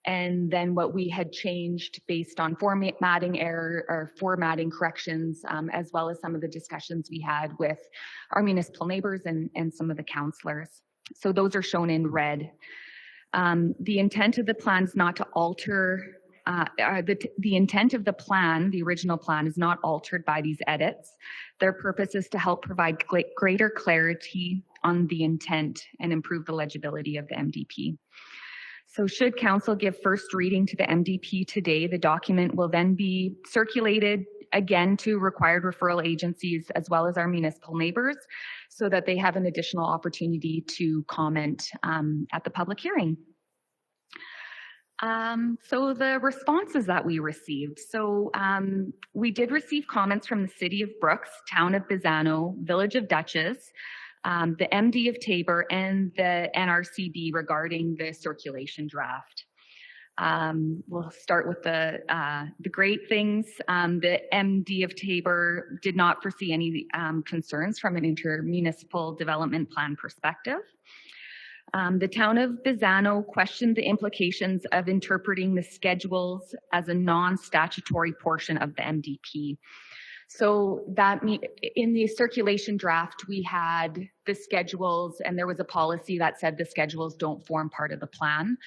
and then what we had changed based on formatting error or formatting corrections, as well as some of the discussions we had with our municipal neighbors and some of the councillors. So those are shown in red. The intent of the plan is not to alter, the intent of the plan, the original plan, is not altered by these edits. Their purpose is to help provide greater clarity on the intent and improve the legibility of the MDP. So should council give first reading to the MDP today, the document will then be circulated again to required referral agencies as well as our municipal neighbors so that they have an additional opportunity to comment at the public hearing. So the responses that we received. So we did receive comments from the City of Brooks, Town of Bizano, Village of Dutchess, the MD of Tabor, and the NRCB regarding the circulation draft. We'll start with the great things. The MD of Tabor did not foresee any concerns from an intermunicipal development plan perspective. The Town of Bizano questioned the implications of interpreting the schedules as a non-statutory portion of the MDP. So that in the circulation draft, we had the schedules, and there was a policy that said the schedules don't form part of the plan.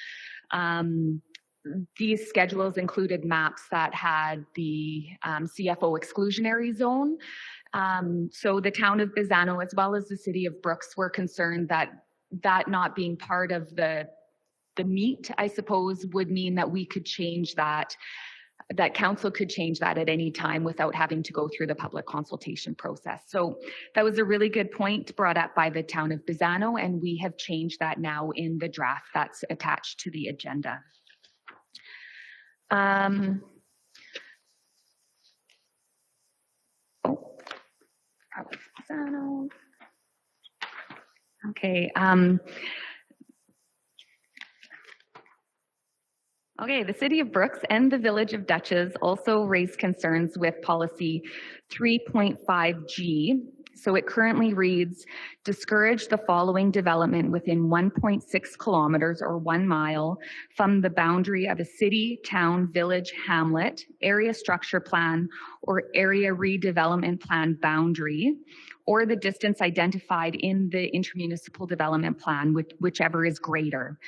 These schedules included maps that had the CFO exclusionary zone. So the Town of Bizano, as well as the City of Brooks, were concerned that not being part of the meat, I suppose, would mean that we could change that council could change that at any time without having to go through the public consultation process. So that was a really good point brought up by the Town of Bizano, and we have changed that now in the draft that's attached to the agenda. Bizano. Okay. Okay, the City of Brooks and the Village of Dutchess also raised concerns with policy 3.5G. So it currently reads, discourage the following development within 1.6 kilometers or 1 mile from the boundary of a city, town, village, hamlet, area structure plan, or area redevelopment plan boundary, or the distance identified in the intermunicipal development plan, whichever is greater.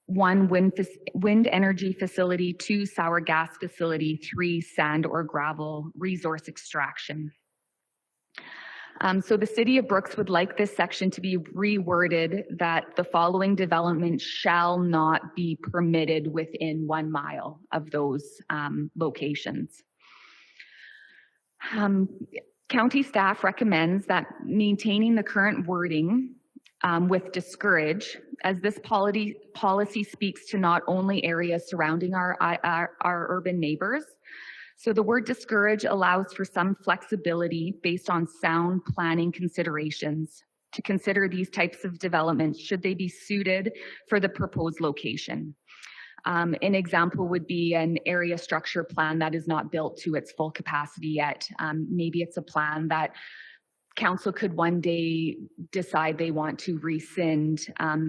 1, wind energy facility, 2, sour gas facility, 3, sand or gravel resource extraction. So the City of Brooks would like this section to be reworded that the following development shall not be permitted within 1 mile of those locations. County staff recommends that maintaining the current wording with discourage, as this policy speaks to not only areas surrounding our urban neighbors. So the word discourage allows for some flexibility based on sound planning considerations to consider these types of developments should they be suited for the proposed location. An example would be an area structure plan that is not built to its full capacity yet. Maybe it's a plan that council could one day decide they want to rescind.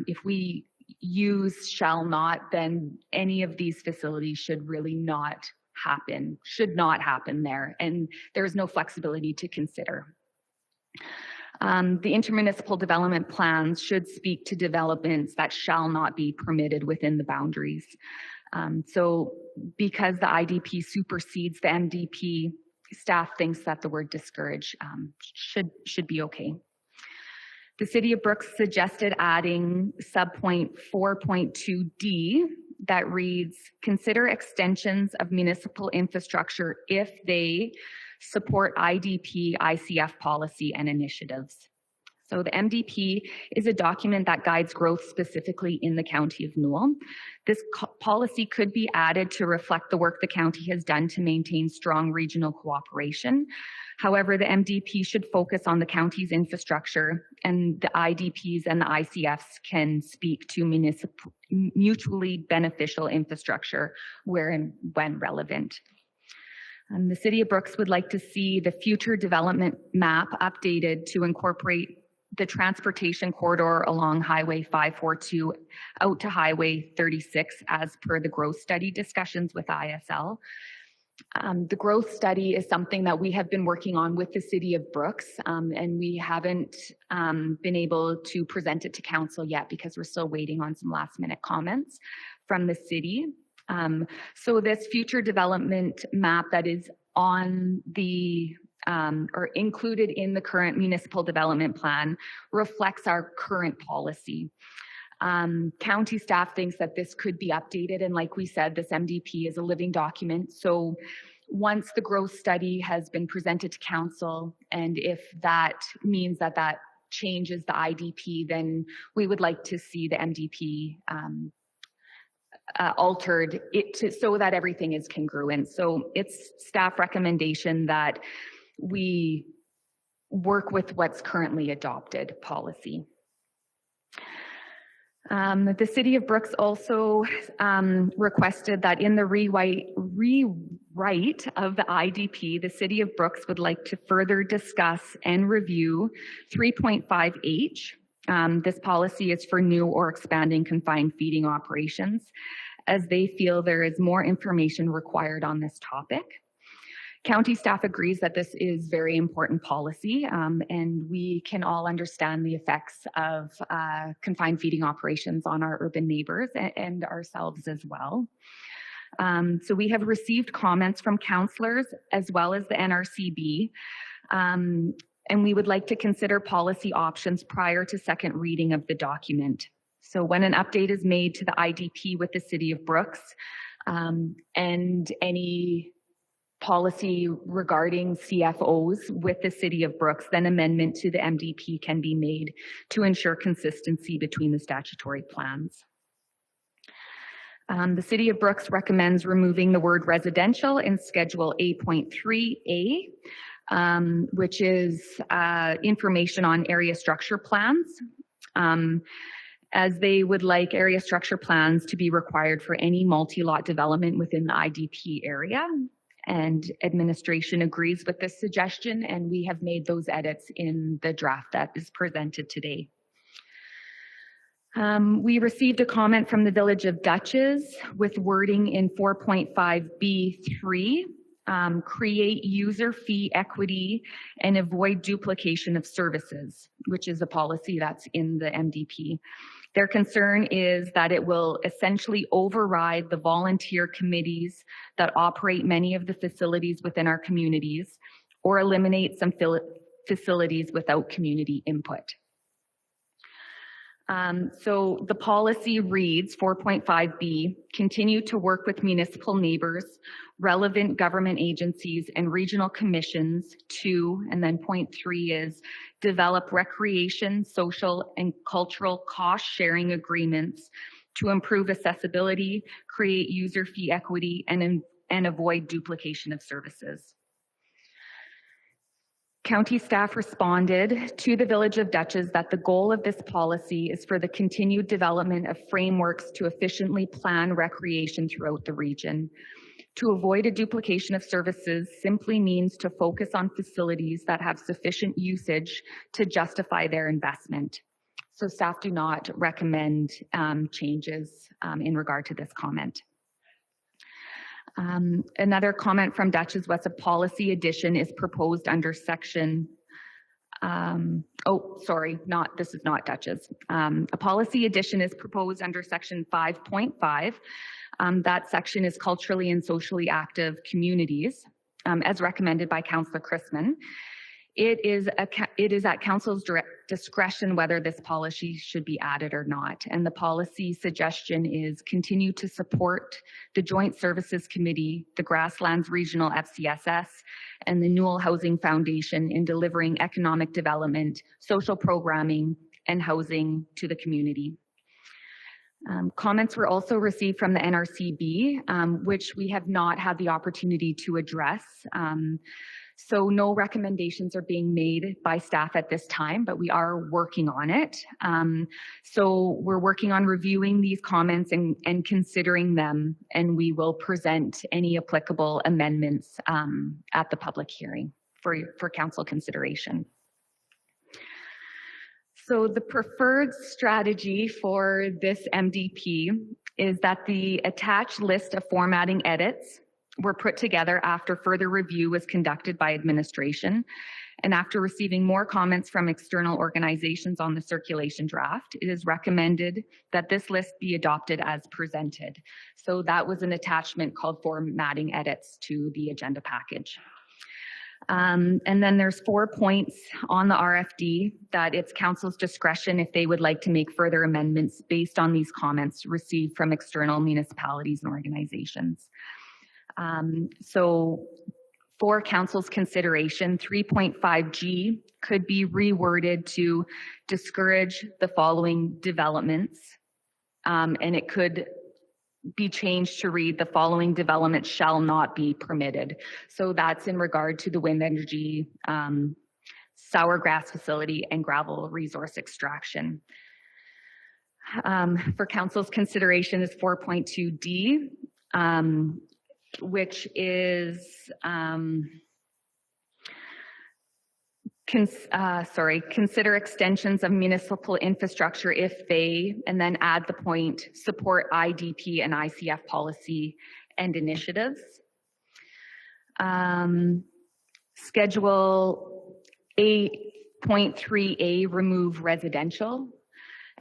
If we use shall not, then any of these facilities should really not happen, should not happen there. And there's no flexibility to consider. The intermunicipal development plans should speak to developments that shall not be permitted within the boundaries. So because the IDP supersedes the MDP, staff thinks that the word discourage should be okay. The City of Brooks suggested adding subpoint 4.2D that reads, consider extensions of municipal infrastructure if they support IDP, ICF policy and initiatives. So the MDP is a document that guides growth specifically in the County of Newell. This policy could be added to reflect the work the county has done to maintain strong regional cooperation. However, the MDP should focus on the county's infrastructure, and the IDPs and the ICFs can speak to mutually beneficial infrastructure where and when relevant. The City of Brooks would like to see the future development map updated to incorporate the transportation corridor along Highway 542 out to Highway 36 as per the growth study discussions with ISL. The growth study is something that we have been working on with the City of Brooks, and we haven't been able to present it to council yet because we're still waiting on some last minute comments from the city. So this future development map that is on the or included in the current municipal development plan reflects our current policy. County staff thinks that this could be updated, and like we said, this MDP is a living document. So once the growth study has been presented to council, and if that means that that changes the IDP, then we would like to see the MDP altered so that everything is congruent. So it's staff recommendation that we work with what's currently adopted policy. The City of Brooks also requested that in the rewrite of the IDP, the City of Brooks would like to further discuss and review 3.5H. This policy is for new or expanding confined feeding operations, as they feel there is more information required on this topic. County staff agrees that this is very important policy, and we can all understand the effects of confined feeding operations on our urban neighbors and ourselves as well. So we have received comments from councillors as well as the NRCB, and we would like to consider policy options prior to second reading of the document. So when an update is made to the IDP with the City of Brooks, and any policy regarding CFOs with the City of Brooks, then amendment to the MDP can be made to ensure consistency between the statutory plans. The City of Brooks recommends removing the word residential in Schedule 8.3A, which is information on area structure plans, as they would like area structure plans to be required for any multi-lot development within the IDP area. And administration agrees with this suggestion, and we have made those edits in the draft that is presented today. We received a comment from the Village of Dutchess with wording in 4.5B3, create user fee equity and avoid duplication of services, which is a policy that's in the MDP. Their concern is that it will essentially override the volunteer committees that operate many of the facilities within our communities, or eliminate some facilities without community input. So the policy reads 4.5B, continue to work with municipal neighbors, relevant government agencies and regional commissions to, and then point 3 is develop recreation, social and cultural cost sharing agreements to improve accessibility, create user fee equity and avoid duplication of services. County staff responded to the Village of Dutchess that the goal of this policy is for the continued development of frameworks to efficiently plan recreation throughout the region. To avoid a duplication of services simply means to focus on facilities that have sufficient usage to justify their investment. So staff do not recommend changes in regard to this comment. Another comment from Dutchess was a policy addition is proposed under section, this is not Dutchess. A policy addition is proposed under section 5.5. That section is culturally and socially active communities, as recommended by Councillor Chrisman. It is at Council's discretion whether this policy should be added or not. And the policy suggestion is continue to support the Joint Services Committee, the Grasslands Regional FCSS, and the Newell Housing Foundation in delivering economic development, social programming, and housing to the community. Comments were also received from the NRCB, which we have not had the opportunity to address. So no recommendations are being made by staff at this time, but we are working on it. So we're working on reviewing these comments and considering them, and we will present any applicable amendments at the public hearing for council consideration. So the preferred strategy for this MDP is that the attached list of formatting edits were put together after further review was conducted by administration. And after receiving more comments from external organizations on the circulation draft, it is recommended that this list be adopted as presented. So that was an attachment called formatting edits to the agenda package. And then there's 4 points on the RFD that it's council's discretion if they would like to make further amendments based on these comments received from external municipalities and organizations. So for council's consideration, 3.5G could be reworded to discourage the following developments. And it could be changed to read the following development shall not be permitted. So that's in regard to the wind energy, sour grass facility and gravel resource extraction. For council's consideration is 4.2D, which is consider extensions of municipal infrastructure if they, and then add the point, support IDP and ICF policy and initiatives. Schedule 8.3A, remove residential.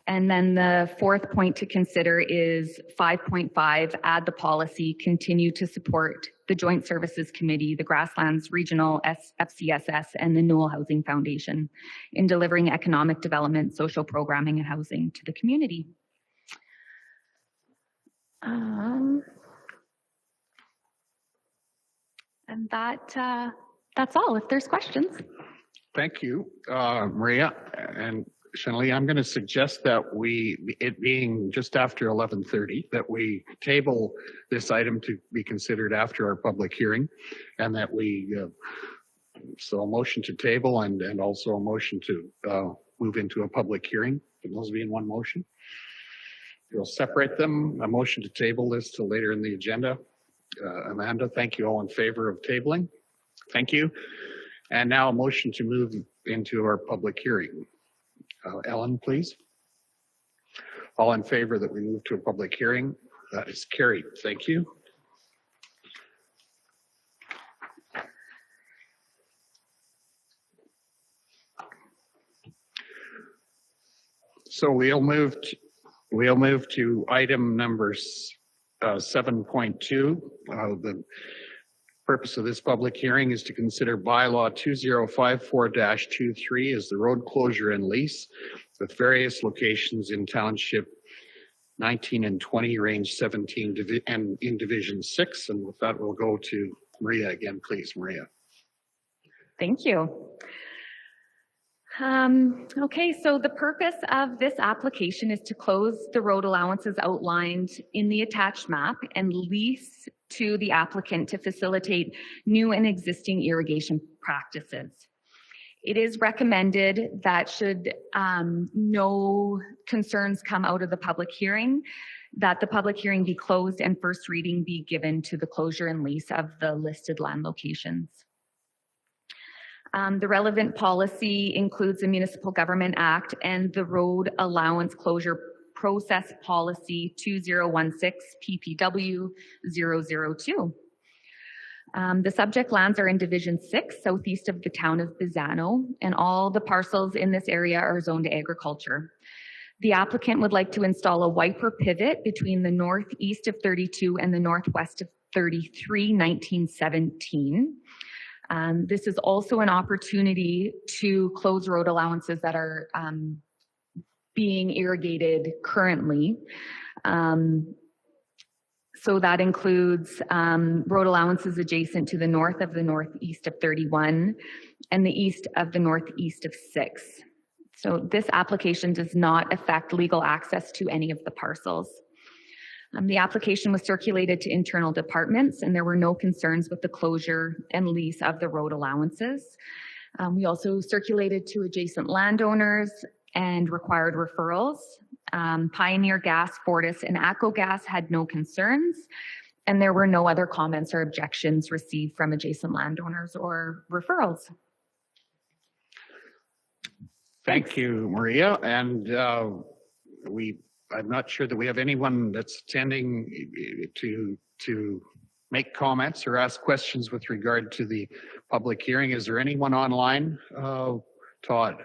And then the 4th point to consider is 5.5, add the policy, continue to support the Joint Services Committee, the Grasslands Regional FCSS, and the Newell Housing Foundation in delivering economic development, social programming, and housing to the community. And that's all, if there's questions. Thank you, Maria. And Shanley, I'm going to suggest that it being just after 11:30, that we table this item to be considered after our public hearing, and that so a motion to table and also a motion to move into a public hearing. Can those be in one motion? We'll separate them. A motion to table this till later in the agenda. Amanda, thank you. All in favor of tabling? Thank you. And now a motion to move into our public hearing. Ellen, please. All in favor that we move to a public hearing? That is carried. Thank you. So we'll move to item number 7.2. The purpose of this public hearing is to consider bylaw 2054-23 as the road closure and lease with various locations in Township 19 and 20, range 17, and in Division 6. And with that, we'll go to Maria again, please, Maria. Thank you. Okay, so the purpose of this application is to close the road allowances outlined in the attached map and lease to the applicant to facilitate new and existing irrigation practices. It is recommended that should no concerns come out of the public hearing, that the public hearing be closed and first reading be given to the closure and lease of the listed land locations. The relevant policy includes the Municipal Government Act and the Road Allowance Closure Process Policy 2016 PPW 002. The subject lands are in Division 6, southeast of the town of Bizano, and all the parcels in this area are zoned to agriculture. The applicant would like to install a wiper pivot between the northeast of 32 and the northwest of 33, 1917. This is also an opportunity to close road allowances that are being irrigated currently. So that includes road allowances adjacent to the north of the northeast of 31 and the east of the northeast of 6. So this application does not affect legal access to any of the parcels. The application was circulated to internal departments and there were no concerns with the closure and lease of the road allowances. We also circulated to adjacent landowners and required referrals. Pioneer Gas, Fortis, and ACO Gas had no concerns, and there were no other comments or objections received from adjacent landowners or referrals. Thank you, Maria. And I'm not sure that we have anyone that's attending to make comments or ask questions with regard to the public hearing. Is there anyone online? Todd?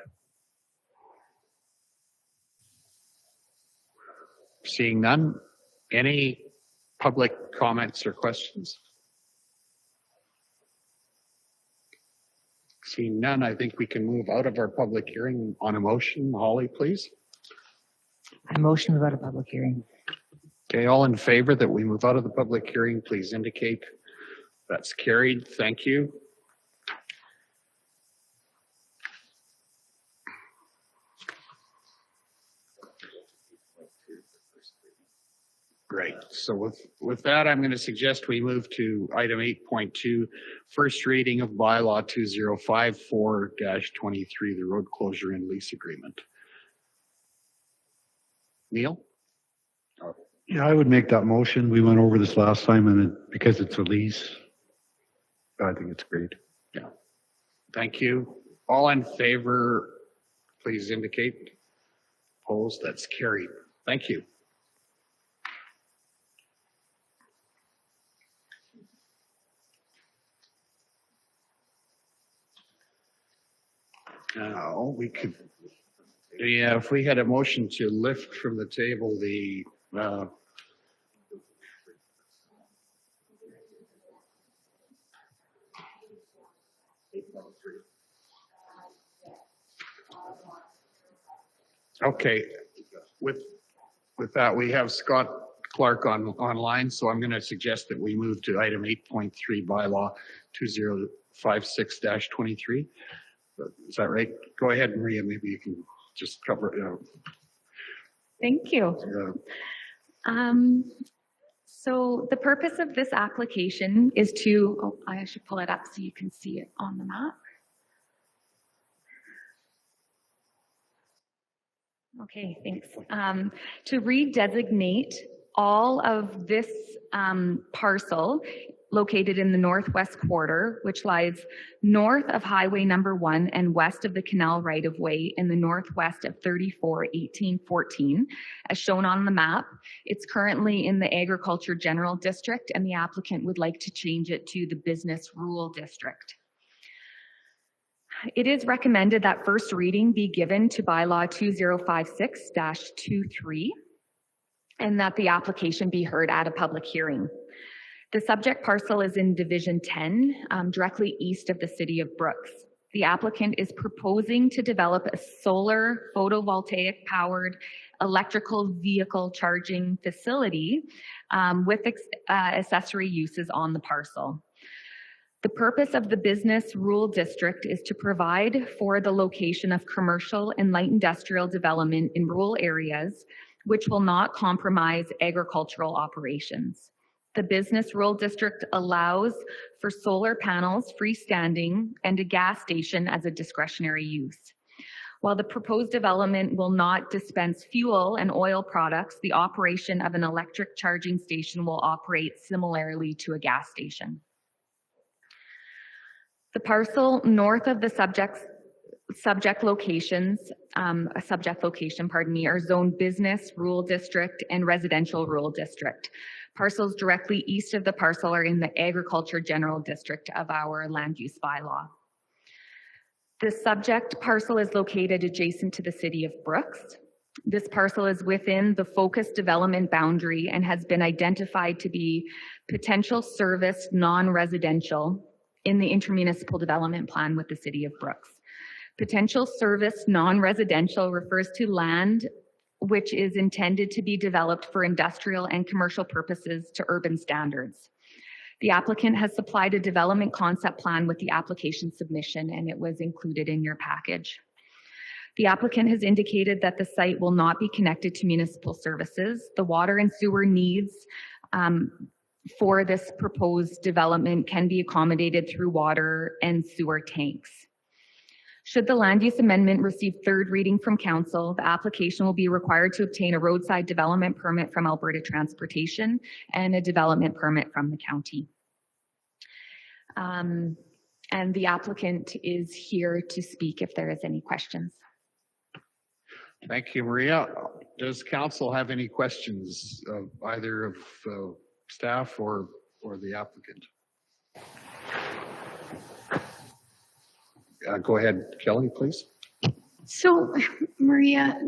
Seeing none. Any public comments or questions? Seeing none, I think we can move out of our public hearing on a motion. Holly, please. I motion about a public hearing. Okay, all in favor that we move out of the public hearing, please indicate. That's carried. Thank you. Great. So with that, I'm going to suggest we move to item 8.2, first reading of bylaw 2054-23, the road closure and lease agreement. Neil? Yeah, I would make that motion. We went over this last time and because it's a lease, I think it's great. Yeah. Thank you. All in favor, please indicate. Opposed, that's carried. Thank you. Now we could, yeah, if we had a motion to lift from the table the okay, with that we have Scott Clark online, so I'm going to suggest that we move to item 8.3 bylaw 2056-23. Is that right? Go ahead, Maria. Maybe you can just cover it out. Thank you. So the purpose of this application is to, oh, I should pull it up so you can see it on the map. Okay, thanks. To redesignate all of this parcel located in the northwest quarter, which lies north of Highway number 1 and west of the canal right-of-way in the northwest of 341814, as shown on the map. It's currently in the Agriculture General District, and the applicant would like to change it to the Business Rural District. It is recommended that first reading be given to bylaw 2056-23, and that the application be heard at a public hearing. The subject parcel is in Division 10, directly east of the city of Brooks. The applicant is proposing to develop a solar photovoltaic powered electrical vehicle charging facility with accessory uses on the parcel. The purpose of the Business Rural District is to provide for the location of commercial and light industrial development in rural areas, which will not compromise agricultural operations. The Business Rural District allows for solar panels, freestanding, and a gas station as a discretionary use. While the proposed development will not dispense fuel and oil products, the operation of an electric charging station will operate similarly to a gas station. The parcel north of the subject location, are zoned Business Rural District and Residential Rural District. Parcels directly east of the parcel are in the Agriculture General District of our land use bylaw. The subject parcel is located adjacent to the city of Brooks. This parcel is within the focused development boundary and has been identified to be potential service non-residential in the intermunicipal development plan with the city of Brooks. Potential service non-residential refers to land which is intended to be developed for industrial and commercial purposes to urban standards. The applicant has supplied a development concept plan with the application submission, and it was included in your package. The applicant has indicated that the site will not be connected to municipal services. The water and sewer needs for this proposed development can be accommodated through water and sewer tanks. Should the land use amendment receive third reading from council, the application will be required to obtain a roadside development permit from Alberta Transportation and a development permit from the county. And the applicant is here to speak if there is any questions. Thank you, Maria. Does council have any questions of either of staff or the applicant? Go ahead, Kelly, please. So, Maria,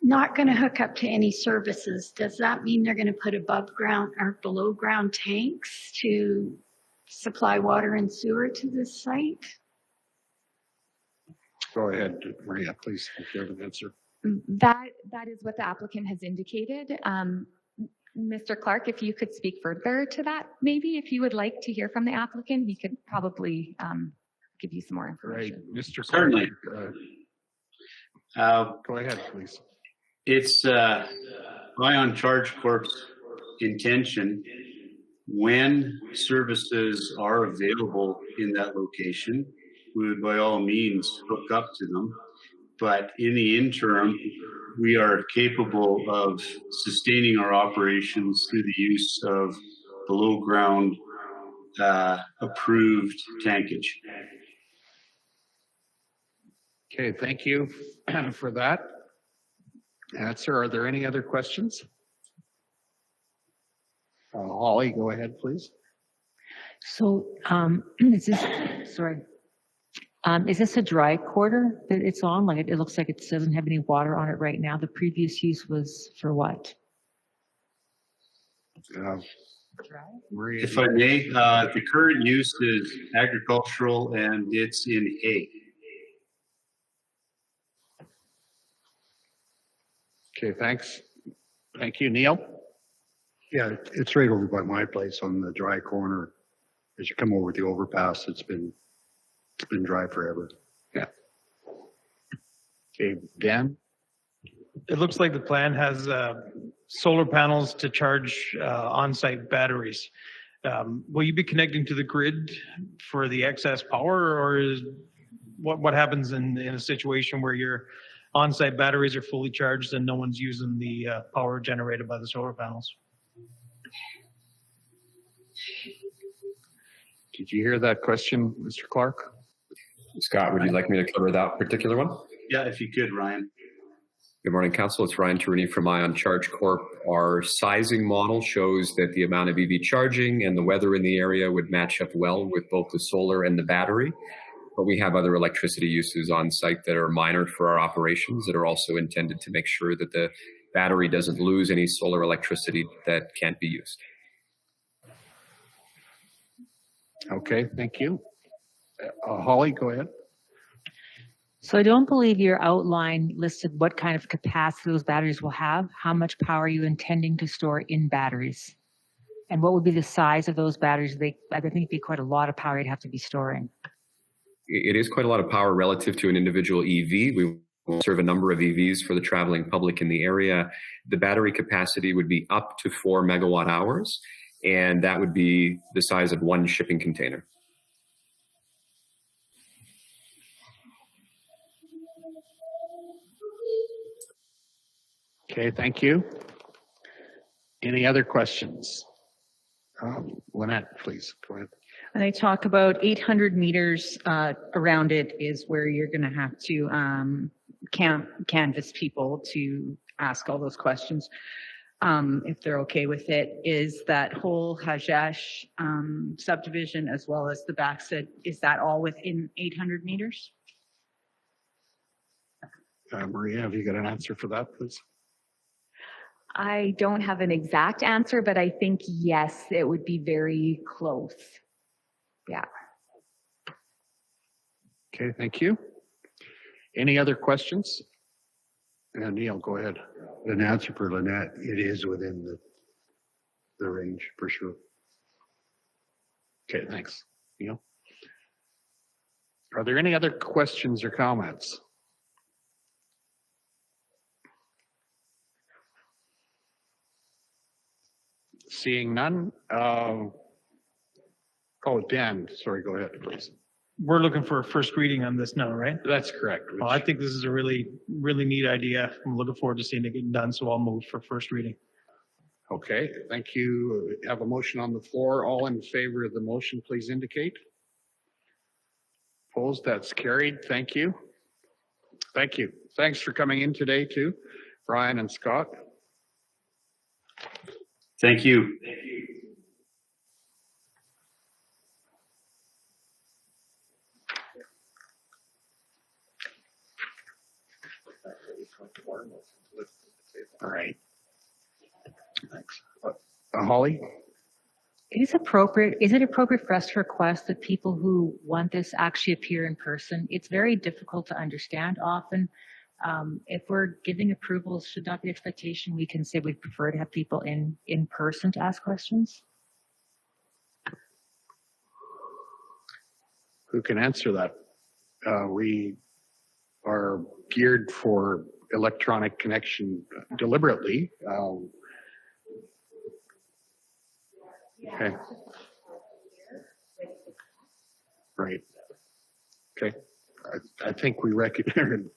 not going to hook up to any services. Does that mean they're going to put above ground or below ground tanks to supply water and sewer to this site? Go ahead, Maria, please, if you have an answer. That is what the applicant has indicated. Mr. Clark, if you could speak further to that, maybe if you would like to hear from the applicant, he could probably give you some more information. Right, Mr. Certainly. Go ahead, please. It's Ion Charge Corp's intention, when services are available in that location, we would by all means hook up to them. But in the interim, we are capable of sustaining our operations through the use of below ground approved tankage. Okay, thank you for that answer. Are there any other questions? Holly, go ahead, please. So is this, sorry, is this a dry quarter that it's on? Like it looks like it doesn't have any water on it right now. The previous use was for what? Maria. If I may, the current use is agricultural and it's in hay. Okay, thanks. Thank you, Neil. Yeah, it's right over by my place on the dry corner. As you come over the overpass, it's been dry forever. Yeah. Okay, Dan. It looks like the plan has solar panels to charge on-site batteries. Will you be connecting to the grid for the excess power, or is what happens in a situation where your on-site batteries are fully charged and no one's using the power generated by the solar panels? Did you hear that question, Mr. Clark? Scott, would you like me to cover that particular one? Yeah, if you could, Ryan. Good morning, Council. It's Ryan Tarini from Ion Charge Corp. Our sizing model shows that the amount of EV charging and the weather in the area would match up well with both the solar and the battery. But we have other electricity uses on site that are minor for our operations that are also intended to make sure that the battery doesn't lose any solar electricity that can't be used. Okay, thank you. Holly, go ahead. So I don't believe your outline listed what kind of capacity those batteries will have. How much power are you intending to store in batteries? And what would be the size of those batteries? I think it'd be quite a lot of power you'd have to be storing. It is quite a lot of power relative to an individual EV. We will serve a number of EVs for the traveling public in the area. The battery capacity would be up to 4 megawatt hours, and that would be the size of one shipping container. Okay, thank you. Any other questions? Lynette, please, go ahead. And they talk about 800 meters around it is where you're going to have to canvass people to ask all those questions. If they're okay with it, is that whole Hajash subdivision as well as the backside, is that all within 800 meters? Maria, have you got an answer for that, please? I don't have an exact answer, but I think yes, it would be very close. Yeah. Okay, thank you. Any other questions? Neil, go ahead. An answer for Lynette, it is within the range for sure. Okay, thanks. Neil? Are there any other questions or comments? Seeing none. Oh, Dan, sorry, go ahead, please. We're looking for a first reading on this now, right? That's correct. Well, I think this is a really, really neat idea. I'm looking forward to seeing it get done, so I'll move for first reading. Okay, thank you. We have a motion on the floor. All in favor of the motion, please indicate. Opposed, that's carried. Thank you. Thank you. Thanks for coming in today too, Brian and Scott. Thank you. All right. Thanks. Holly? Is it appropriate for us to request that people who want this actually appear in person? It's very difficult to understand often. If we're giving approvals, should not be expectation, we can say we prefer to have people in person to ask questions. Who can answer that? We are geared for electronic connection deliberately. Okay. Right. Okay. I think we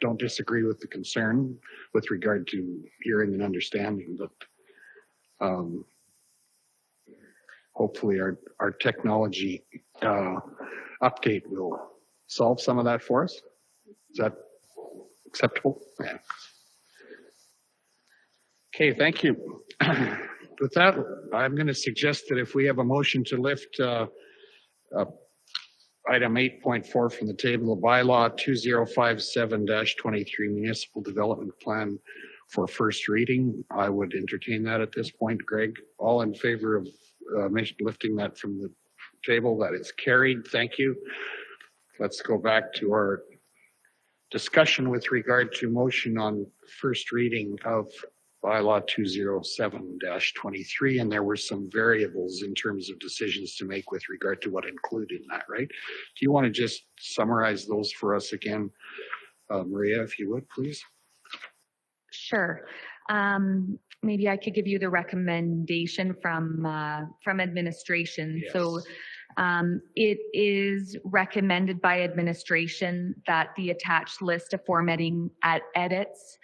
don't disagree with the concern with regard to hearing and understanding, but hopefully our technology update will solve some of that for us. Is that acceptable? Yeah. Okay, thank you. With that, I'm going to suggest that if we have a motion to lift item 8.4 from the table of bylaw 2057-23 municipal development plan for first reading, I would entertain that at this point. Greg, all in favor of lifting that from the table? That is carried. Thank you. Let's go back to our discussion with regard to motion on first reading of bylaw 207-23, and there were some variables in terms of decisions to make with regard to what included in that, right? Do you want to just summarize those for us again, Maria, if you would, please? Sure. Maybe I could give you the recommendation from administration. Yes. So it is recommended by administration that the attached list of formatting edits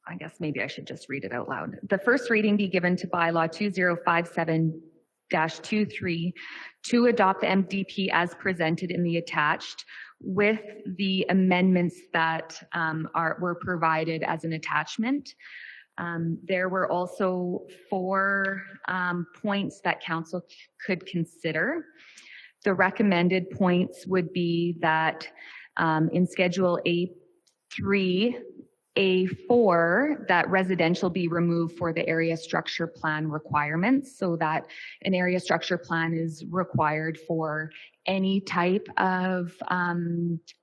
I guess maybe I should just read it out loud. The first reading be given to bylaw 2057-23 to adopt the MDP as presented in the attached with the amendments that were provided as an attachment. There were also 4 points that council could consider. The recommended points would be that in Schedule A3, A4, that residential be removed for the area structure plan requirements, so that an area structure plan is required for any type of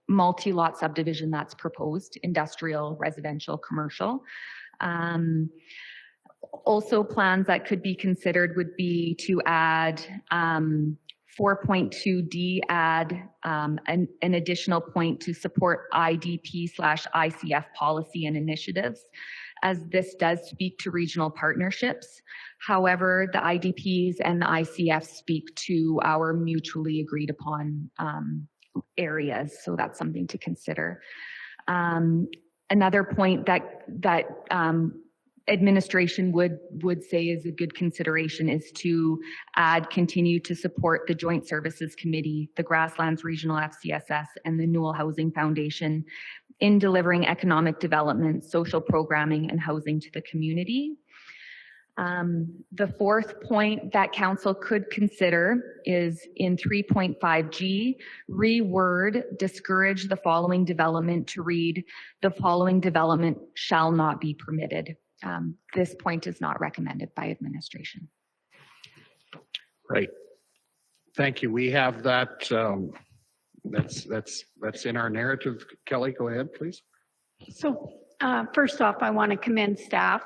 multi-lot subdivision that's proposed, industrial, residential, commercial. Also, plans that could be considered would be to add 4.2D, add an additional point to support IDP/ICF policy and initiatives, as this does speak to regional partnerships. However, the IDPs and the ICF speak to our mutually agreed upon areas, so that's something to consider. Another point that administration would say is a good consideration is to continue to support the Joint Services Committee, the Grasslands Regional FCSS, and the Newell Housing Foundation in delivering economic development, social programming, and housing to the community. The fourth point that council could consider is in 3.5G, reword discourage the following development to read the following development shall not be permitted. This point is not recommended by administration. Right. Thank you. We have that. That's in our narrative. Kelly, go ahead, please. So first off, I want to commend staff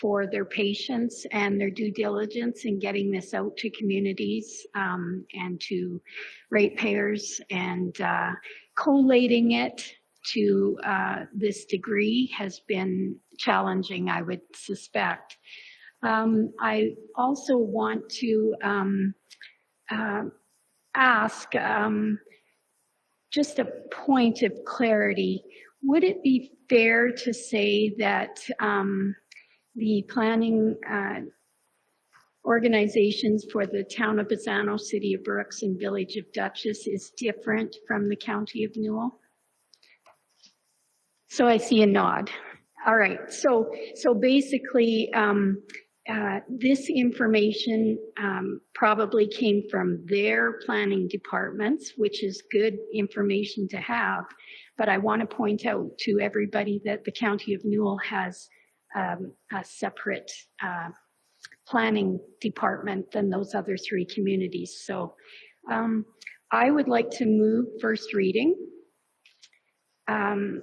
for their patience and their due diligence in getting this out to communities and to ratepayers, and collating it to this degree has been challenging, I would suspect. I also want to ask just a point of clarity. Would it be fair to say that the planning organizations for the town of Bassano, city of Brooks, and village of Dutchess is different from the county of Newell? So I see a nod. All right. So basically, this information probably came from their planning departments, which is good information to have. But I want to point out to everybody that the county of Newell has a separate planning department than those other three communities. So I would like to move first reading. Option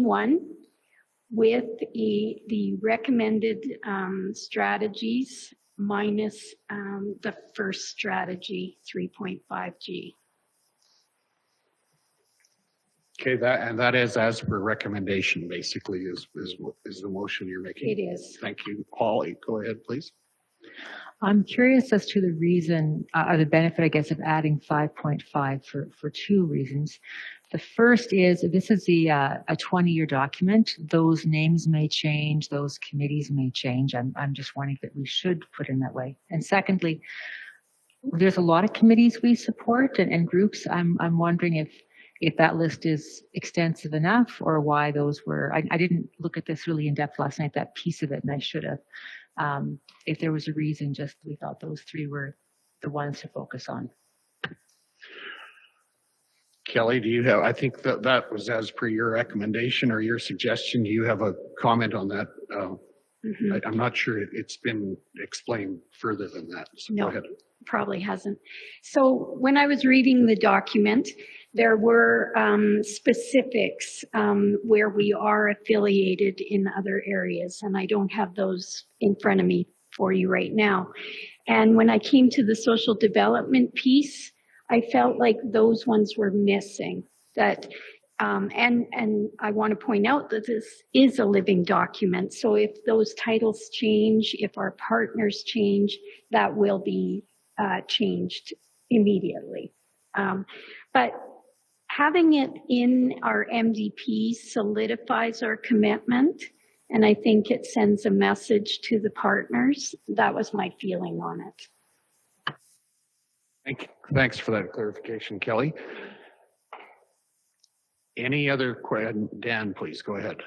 1 with the recommended strategies minus the first strategy, 3.5G. Okay, that is as per recommendation, basically, is the motion you're making. It is. Thank you. Holly, go ahead, please. I'm curious as to the reason, or the benefit, I guess, of adding 5.5 for two reasons. The first is this is a 20-year document. Those names may change, those committees may change. I'm just wondering if we should put in that way. And secondly, there's a lot of committees we support and groups. I'm wondering if that list is extensive enough, or why those were. I didn't look at this really in depth last night, that piece of it, and I should have. If there was a reason, just we thought those three were the ones to focus on. Kelly, do you have, I think that was as per your recommendation or your suggestion. Do you have a comment on that? I'm not sure it's been explained further than that. So no, go ahead. Probably hasn't. So when I was reading the document, there were specifics where we are affiliated in other areas, and I don't have those in front of me for you right now. And when I came to the social development piece, I felt like those ones were missing. That and I want to point out that this is a living document. So if those titles change, if our partners change, that will be changed immediately. But having it in our MDP solidifies our commitment, and I think it sends a message to the partners. That was my feeling on it. Thanks for that clarification, Kelly. Any other questions? Dan, please go ahead.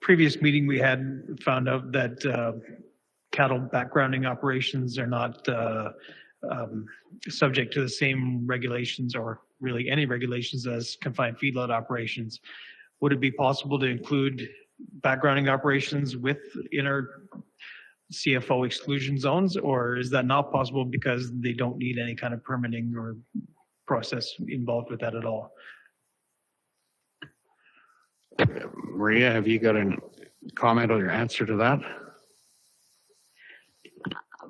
Previous meeting we had found out that cattle backgrounding operations are not subject to the same regulations, or really any regulations, as confined feedlot operations. Would it be possible to include backgrounding operations in our CFO exclusion zones, or is that not possible because they don't need any kind of permitting or process involved with that at all? Maria, have you got a comment or answer to that?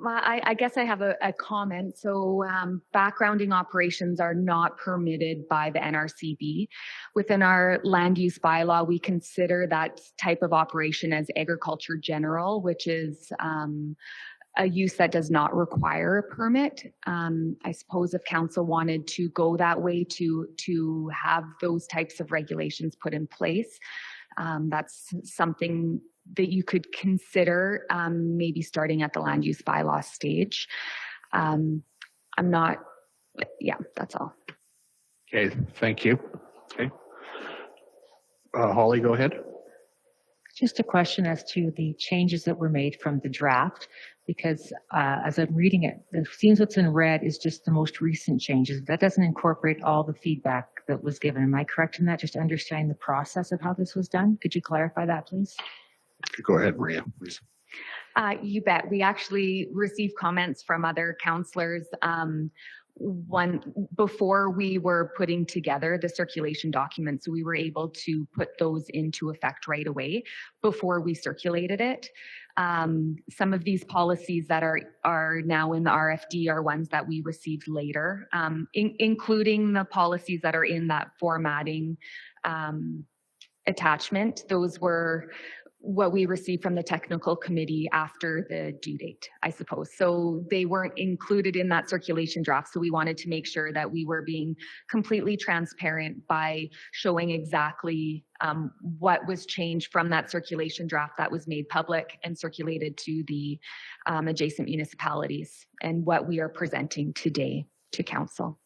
I guess I have a comment. So backgrounding operations are not permitted by the NRCB. Within our land use bylaw, we consider that type of operation as agriculture general, which is a use that does not require a permit. I suppose if council wanted to go that way to have those types of regulations put in place, that's something that you could consider, maybe starting at the land use bylaw stage. That's all. Okay, thank you. Okay. Holly, go ahead. Just a question as to the changes that were made from the draft, because as I'm reading it, it seems what's in red is just the most recent changes. That doesn't incorporate all the feedback that was given. Am I correct in that? Just understanding the process of how this was done? Could you clarify that, please? Go ahead, Maria, please. You bet. We actually received comments from other councillors before we were putting together the circulation document. So we were able to put those into effect right away before we circulated it. Some of these policies that are now in the RFD are ones that we received later, including the policies that are in that formatting attachment. Those were what we received from the technical committee after the due date, I suppose. So they weren't included in that circulation draft. So we wanted to make sure that we were being completely transparent by showing exactly what was changed from that circulation draft that was made public and circulated to the adjacent municipalities, and what we are presenting today to council.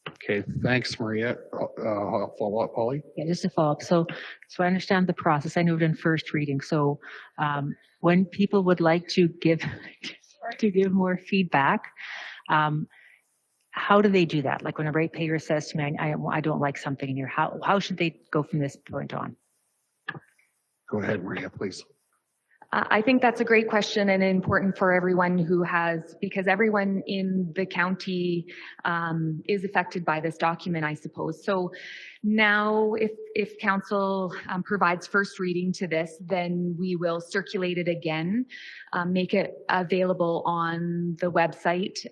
Okay, thanks, Maria. Follow up, Polly? Yeah, just to follow up. So I understand the process. I know it in first reading. So when people would like to give more feedback, how do they do that? Like when a ratepayer says to me, I don't like something in here, how should they go from this point on? Go ahead, Maria, please. I think that's a great question and important for everyone who has, because everyone in the county is affected by this document, I suppose. So now if council provides first reading to this, then we will circulate it again, make it available on the website,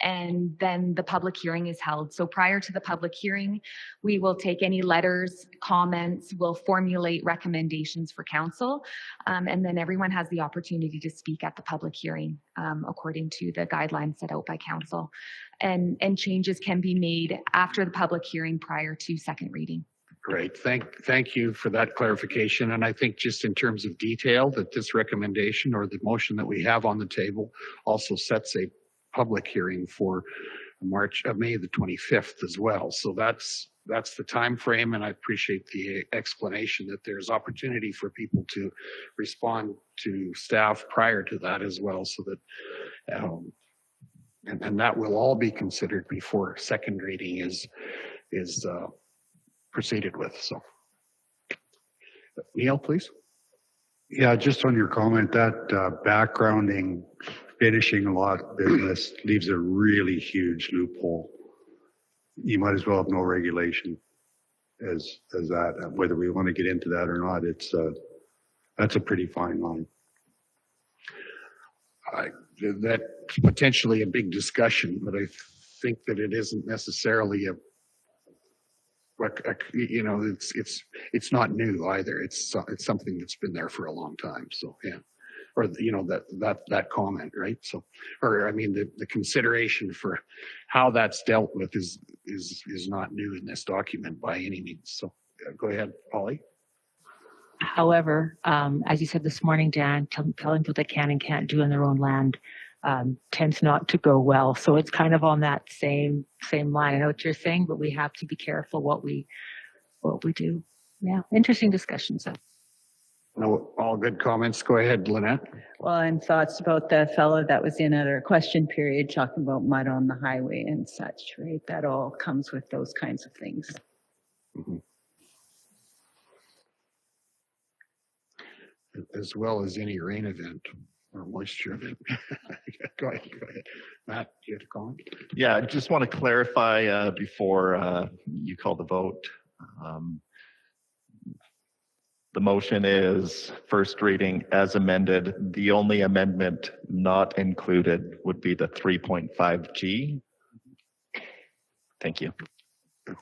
and then the public hearing is held. So prior to the public hearing, we will take any letters, comments, we'll formulate recommendations for council, and then everyone has the opportunity to speak at the public hearing according to the guidelines set out by council. And changes can be made after the public hearing prior to second reading. Great. Thank you for that clarification. And I think just in terms of detail, that this recommendation or the motion that we have on the table also sets a public hearing for May the 25th as well. So that's the time frame, and I appreciate the explanation that there's opportunity for people to respond to staff prior to that as well, so that and that will all be considered before second reading is proceeded with. So Neil, please. Yeah, just on your comment, that backgrounding, finishing a lot business leaves a really huge loophole. You might as well have no regulation as that. Whether we want to get into that or not, that's a pretty fine line. That's potentially a big discussion, but I think that it isn't necessarily it's not new either. It's something that's been there for a long time. So yeah, or that comment, right? So, or I mean, the consideration for how that's dealt with is not new in this document by any means. So go ahead, Polly. However, as you said this morning, Dan, telling people they can and can't do on their own land tends not to go well. So it's kind of on that same line. I know what you're saying, but we have to be careful what we do. Yeah, interesting discussions. No, all good comments. Go ahead, Lynette. Well, and thoughts about the fellow that was in at our question period talking about mud on the highway and such, right? That all comes with those kinds of things. Mm-hmm. As well as any rain event or moisture event. Go ahead. Matt, do you have to comment? Yeah, I just want to clarify before you call the vote. The motion is first reading as amended. The only amendment not included would be the 3.5G. Thank you.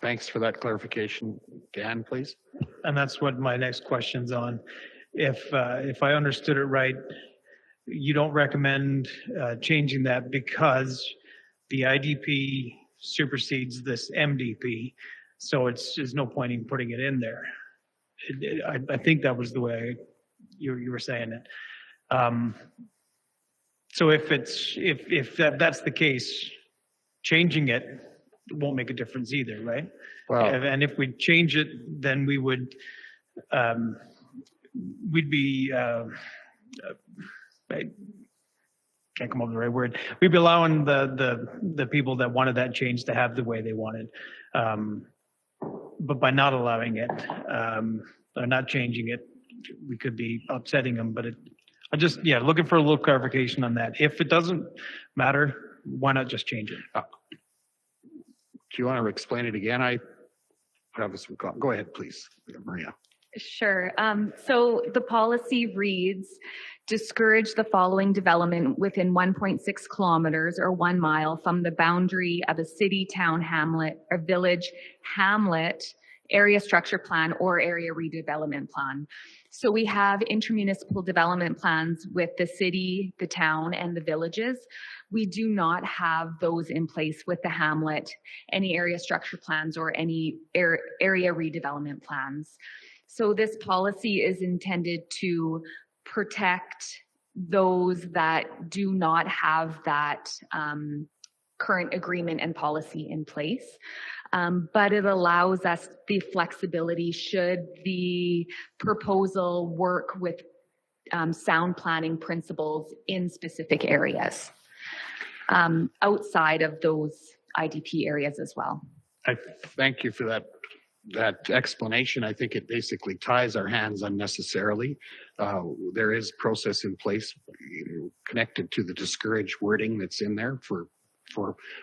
Thanks for that clarification. Dan, please. And that's what my next question's on. If I understood it right, you don't recommend changing that because the IDP supersedes this MDP, so there's no point in putting it in there. I think that was the way you were saying it. So if that's the case, changing it won't make a difference either, right? Well, and if we change it, then we would we'd be I can't come up with the right word. We'd be allowing the people that wanted that change to have the way they wanted. But by not allowing it, or not changing it, we could be upsetting them, but I just, yeah, looking for a little clarification on that. If it doesn't matter, why not just change it? Do you want to explain it again? I have some, go ahead, please, Maria. Sure. So the policy reads, discourage the following development within 1.6 kilometers or 1 mile from the boundary of a city, town, hamlet, or village, hamlet, area structure plan or area redevelopment plan. So we have intermunicipal development plans with the city, the town, and the villages. We do not have those in place with the hamlet, any area structure plans or any area redevelopment plans. So this policy is intended to protect those that do not have that current agreement and policy in place. But it allows us the flexibility should the proposal work with sound planning principles in specific areas outside of those IDP areas as well. I thank you for that explanation. I think it basically ties our hands unnecessarily. There is process in place connected to the discourage wording that's in there for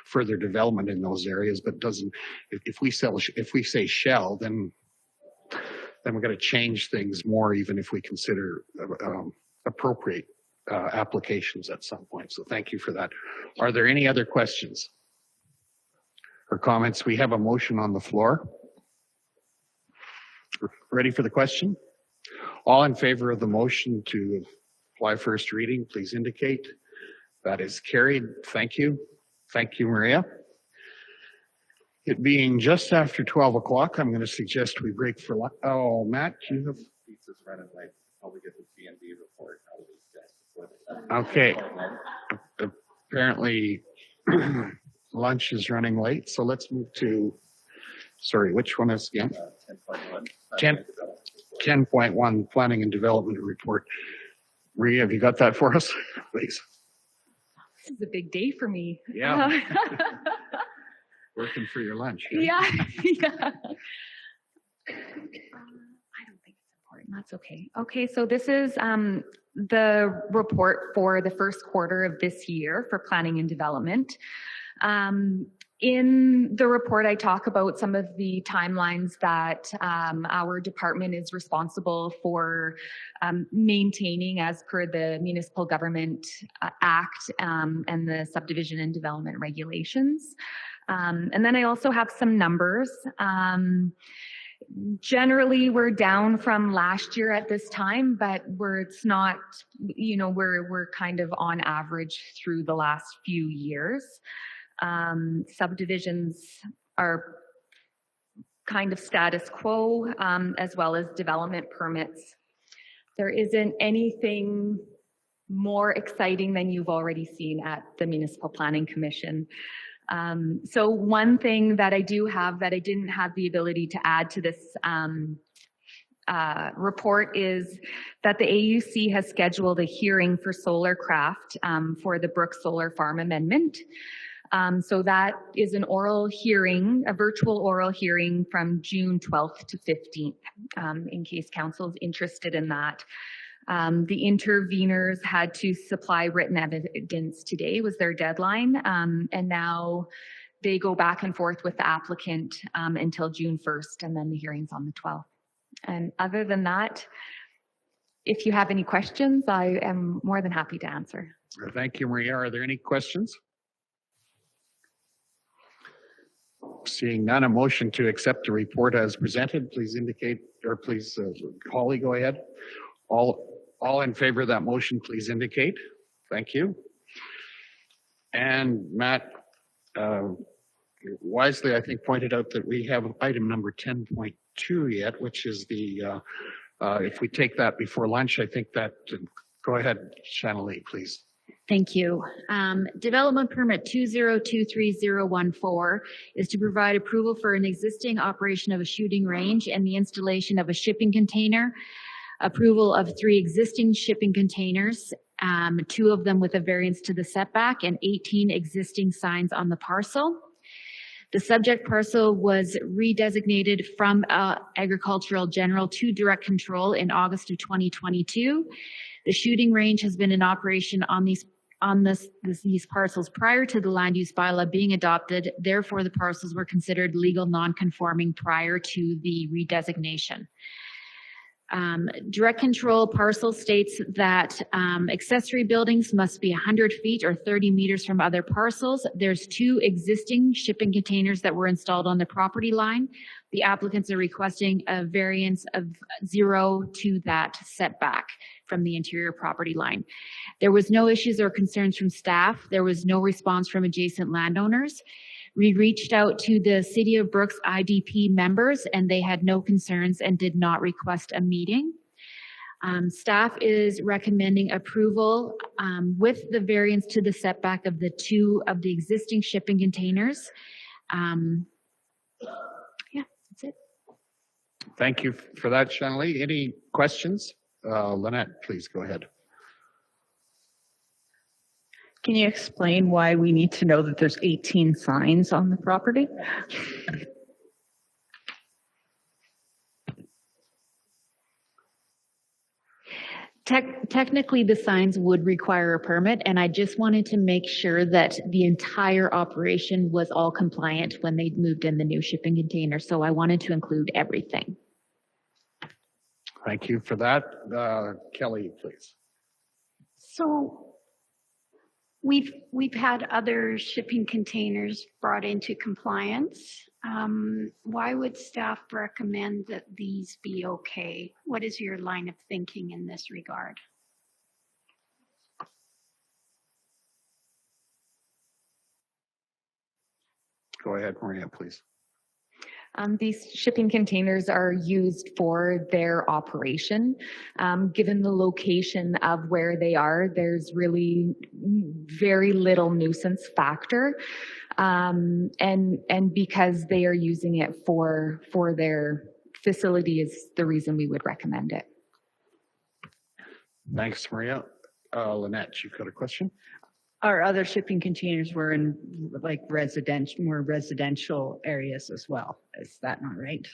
further development in those areas, but doesn't, if we say shall, then we're going to change things more, even if we consider appropriate applications at some point. So thank you for that. Are there any other questions or comments? We have a motion on the floor. Ready for the question? All in favor of the motion to apply first reading, please indicate. That is carried. Thank you. Thank you, Maria. It being just after 12 o'clock, I'm going to suggest we break for lunch. Oh, Matt, you have. Pizza's running late. I'll get the C&D report. Okay. Apparently, lunch is running late, so let's move to. Sorry, which one is again? 10.1 Planning and Development Report. Maria, have you got that for us, please? This is a big day for me. Yeah. Working for your lunch. Right? Yeah. Yeah. I don't think it's important. That's okay. Okay, so this is the report for the first quarter of this year for planning and development. In the report, I talk about some of the timelines that our department is responsible for maintaining as per the Municipal Government Act and the Subdivision and Development Regulations. And then I also have some numbers. Generally, we're down from last year at this time, but it's not, we're kind of on average through the last few years. Subdivisions are kind of status quo, as well as development permits. There isn't anything more exciting than you've already seen at the Municipal Planning Commission. So one thing that I do have that I didn't have the ability to add to this report is that the AUC has scheduled a hearing for Solarcraft for the Brook Solar Farm Amendment. So that is an oral hearing, a virtual oral hearing from June 12th to 15th, in case council is interested in that. The interveners had to supply written evidence today was their deadline, and now they go back and forth with the applicant until June 1st, and then the hearing's on the 12th. And other than that, if you have any questions, I am more than happy to answer. Thank you, Maria. Are there any questions? Seeing none, a motion to accept the report as presented, please indicate, or please, Holly, go ahead. All in favor of that motion, please indicate. Thank you. And Matt wisely, I think, pointed out that we have item number 10.2 yet, which is the, if we take that before lunch, I think that, go ahead, Channelie, please. Thank you. Development permit 2023014 is to provide approval for an existing operation of a shooting range and the installation of a shipping container. Approval of 3 existing shipping containers, 2 of them with a variance to the setback and 18 existing signs on the parcel. The subject parcel was redesignated from agricultural general to direct control in August of 2022. The shooting range has been in operation on these parcels prior to the land use bylaw being adopted. Therefore, the parcels were considered legal non-conforming prior to the redesignation. Direct control parcel states that accessory buildings must be 100 feet or 30 meters from other parcels. There's 2 existing shipping containers that were installed on the property line. The applicants are requesting a variance of 0 to that setback from the interior property line. There was no issues or concerns from staff. There was no response from adjacent landowners. We reached out to the City of Brooks IDP members and they had no concerns and did not request a meeting. Staff is recommending approval with the variance to the setback of the 2 of the existing shipping containers. Yeah, that's it. Thank you for that, Shanley. Any questions? Lynette, please go ahead. Can you explain why we need to know that there's 18 signs on the property? Technically, the signs would require a permit, and I just wanted to make sure that the entire operation was all compliant when they moved in the new shipping container. So I wanted to include everything. Thank you for that. Kelly, please. So we've had other shipping containers brought into compliance. Why would staff recommend that these be okay? What is your line of thinking in this regard? Go ahead, Maria, please. These shipping containers are used for their operation. Given the location of where they are, there's really very little nuisance factor. And because they are using it for their facility is the reason we would recommend it. Thanks, Maria. Lynette, you've got a question? Our other shipping containers were in like more residential areas as well. Is that not right?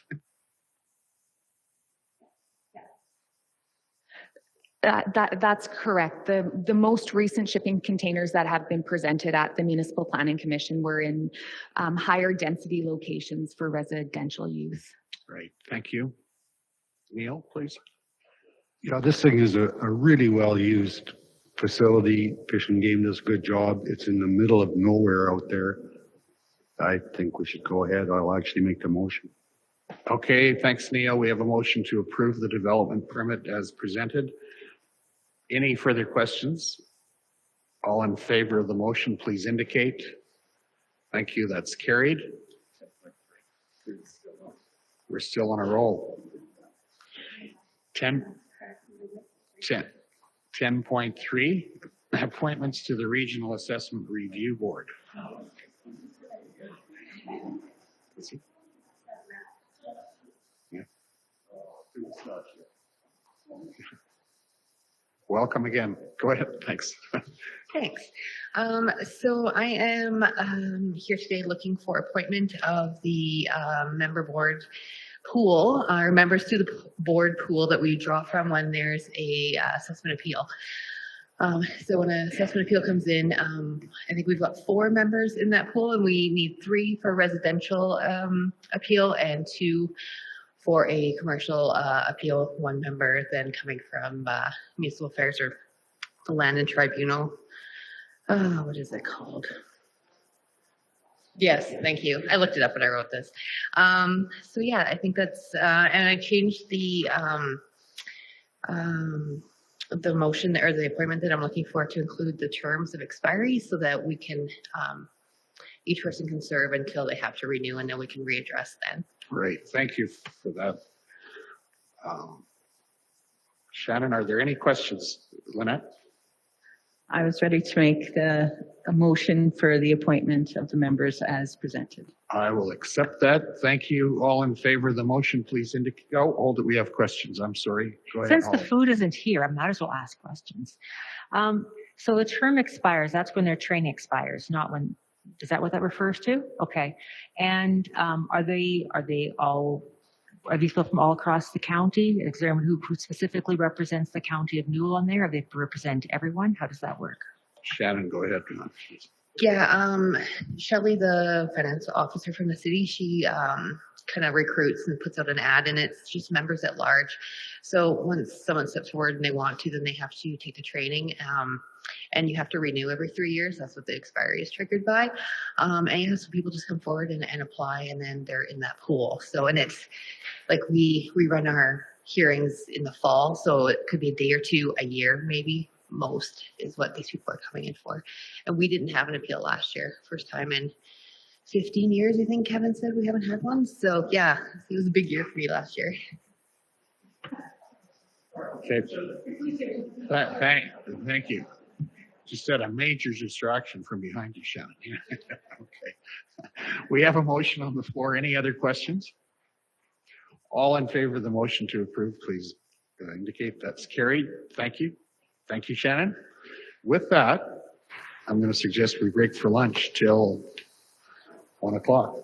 That's correct. The most recent shipping containers that have been presented at the Municipal Planning Commission were in higher density locations for residential use. Great, thank you. Neil, please. Yeah, this thing is a really well-used facility. Fish and Game does a good job. It's in the middle of nowhere out there. I think we should go ahead. I'll actually make the motion. Okay, thanks, Neil. We have a motion to approve the development permit as presented. Any further questions? All in favor of the motion, please indicate. Thank you, that's carried. We're still on a roll. 10.3, appointments to the Regional Assessment Review Board. Yeah. Welcome again. Go ahead. Thanks. Thanks. So I am here today looking for appointment of the member board pool, our members to the board pool that we draw from when there's a assessment appeal. So when an assessment appeal comes in, I think we've got 4 members in that pool, and we need 3 for residential appeal and 2 for a commercial appeal. 1 member then coming from Municipal Affairs or the Land and Tribunal. What is it called? Yes, thank you. I looked it up when I wrote this. So yeah, I think that's, and I changed the motion or the appointment that I'm looking for to include the terms of expiry so that we can, each person can serve until they have to renew, and then we can readdress then. Great, thank you for that. Shannon, are there any questions? Lynette? I was ready to make a motion for the appointment of the members as presented. I will accept that. Thank you. All in favor of the motion, please indicate. Oh, hold it. We have questions. I'm sorry. Go ahead. Since the food isn't here, I might as well ask questions. So the term expires, that's when their training expires, not when, is that what that refers to? Okay. And are they all Are these people from all across the county? Is there anyone who specifically represents the county of Newell on there? Are they represent everyone? How does that work? Shannon, go ahead. Yeah, Shelley, the finance officer from the city, she kind of recruits and puts out an ad, and it's just members at large. So once someone steps forward and they want to, then they have to take the training, and you have to renew every 3 years. That's what the expiry is triggered by. And you have some people just come forward and apply, and then they're in that pool. So, and it's like we run our hearings in the fall, so it could be a day or two, a year maybe. Most is what these people are coming in for. And we didn't have an appeal last year. First time in 15 years, I think Kevin said we haven't had one. So yeah, it was a big year for me last year. Okay. Thank you. Just said a major distraction from behind you, Shannon. Okay. We have a motion on the floor. Any other questions? All in favor of the motion to approve, please indicate. That's carried. Thank you. Thank you, Shannon. With that, I'm going to suggest we break for lunch till 1 o'clock.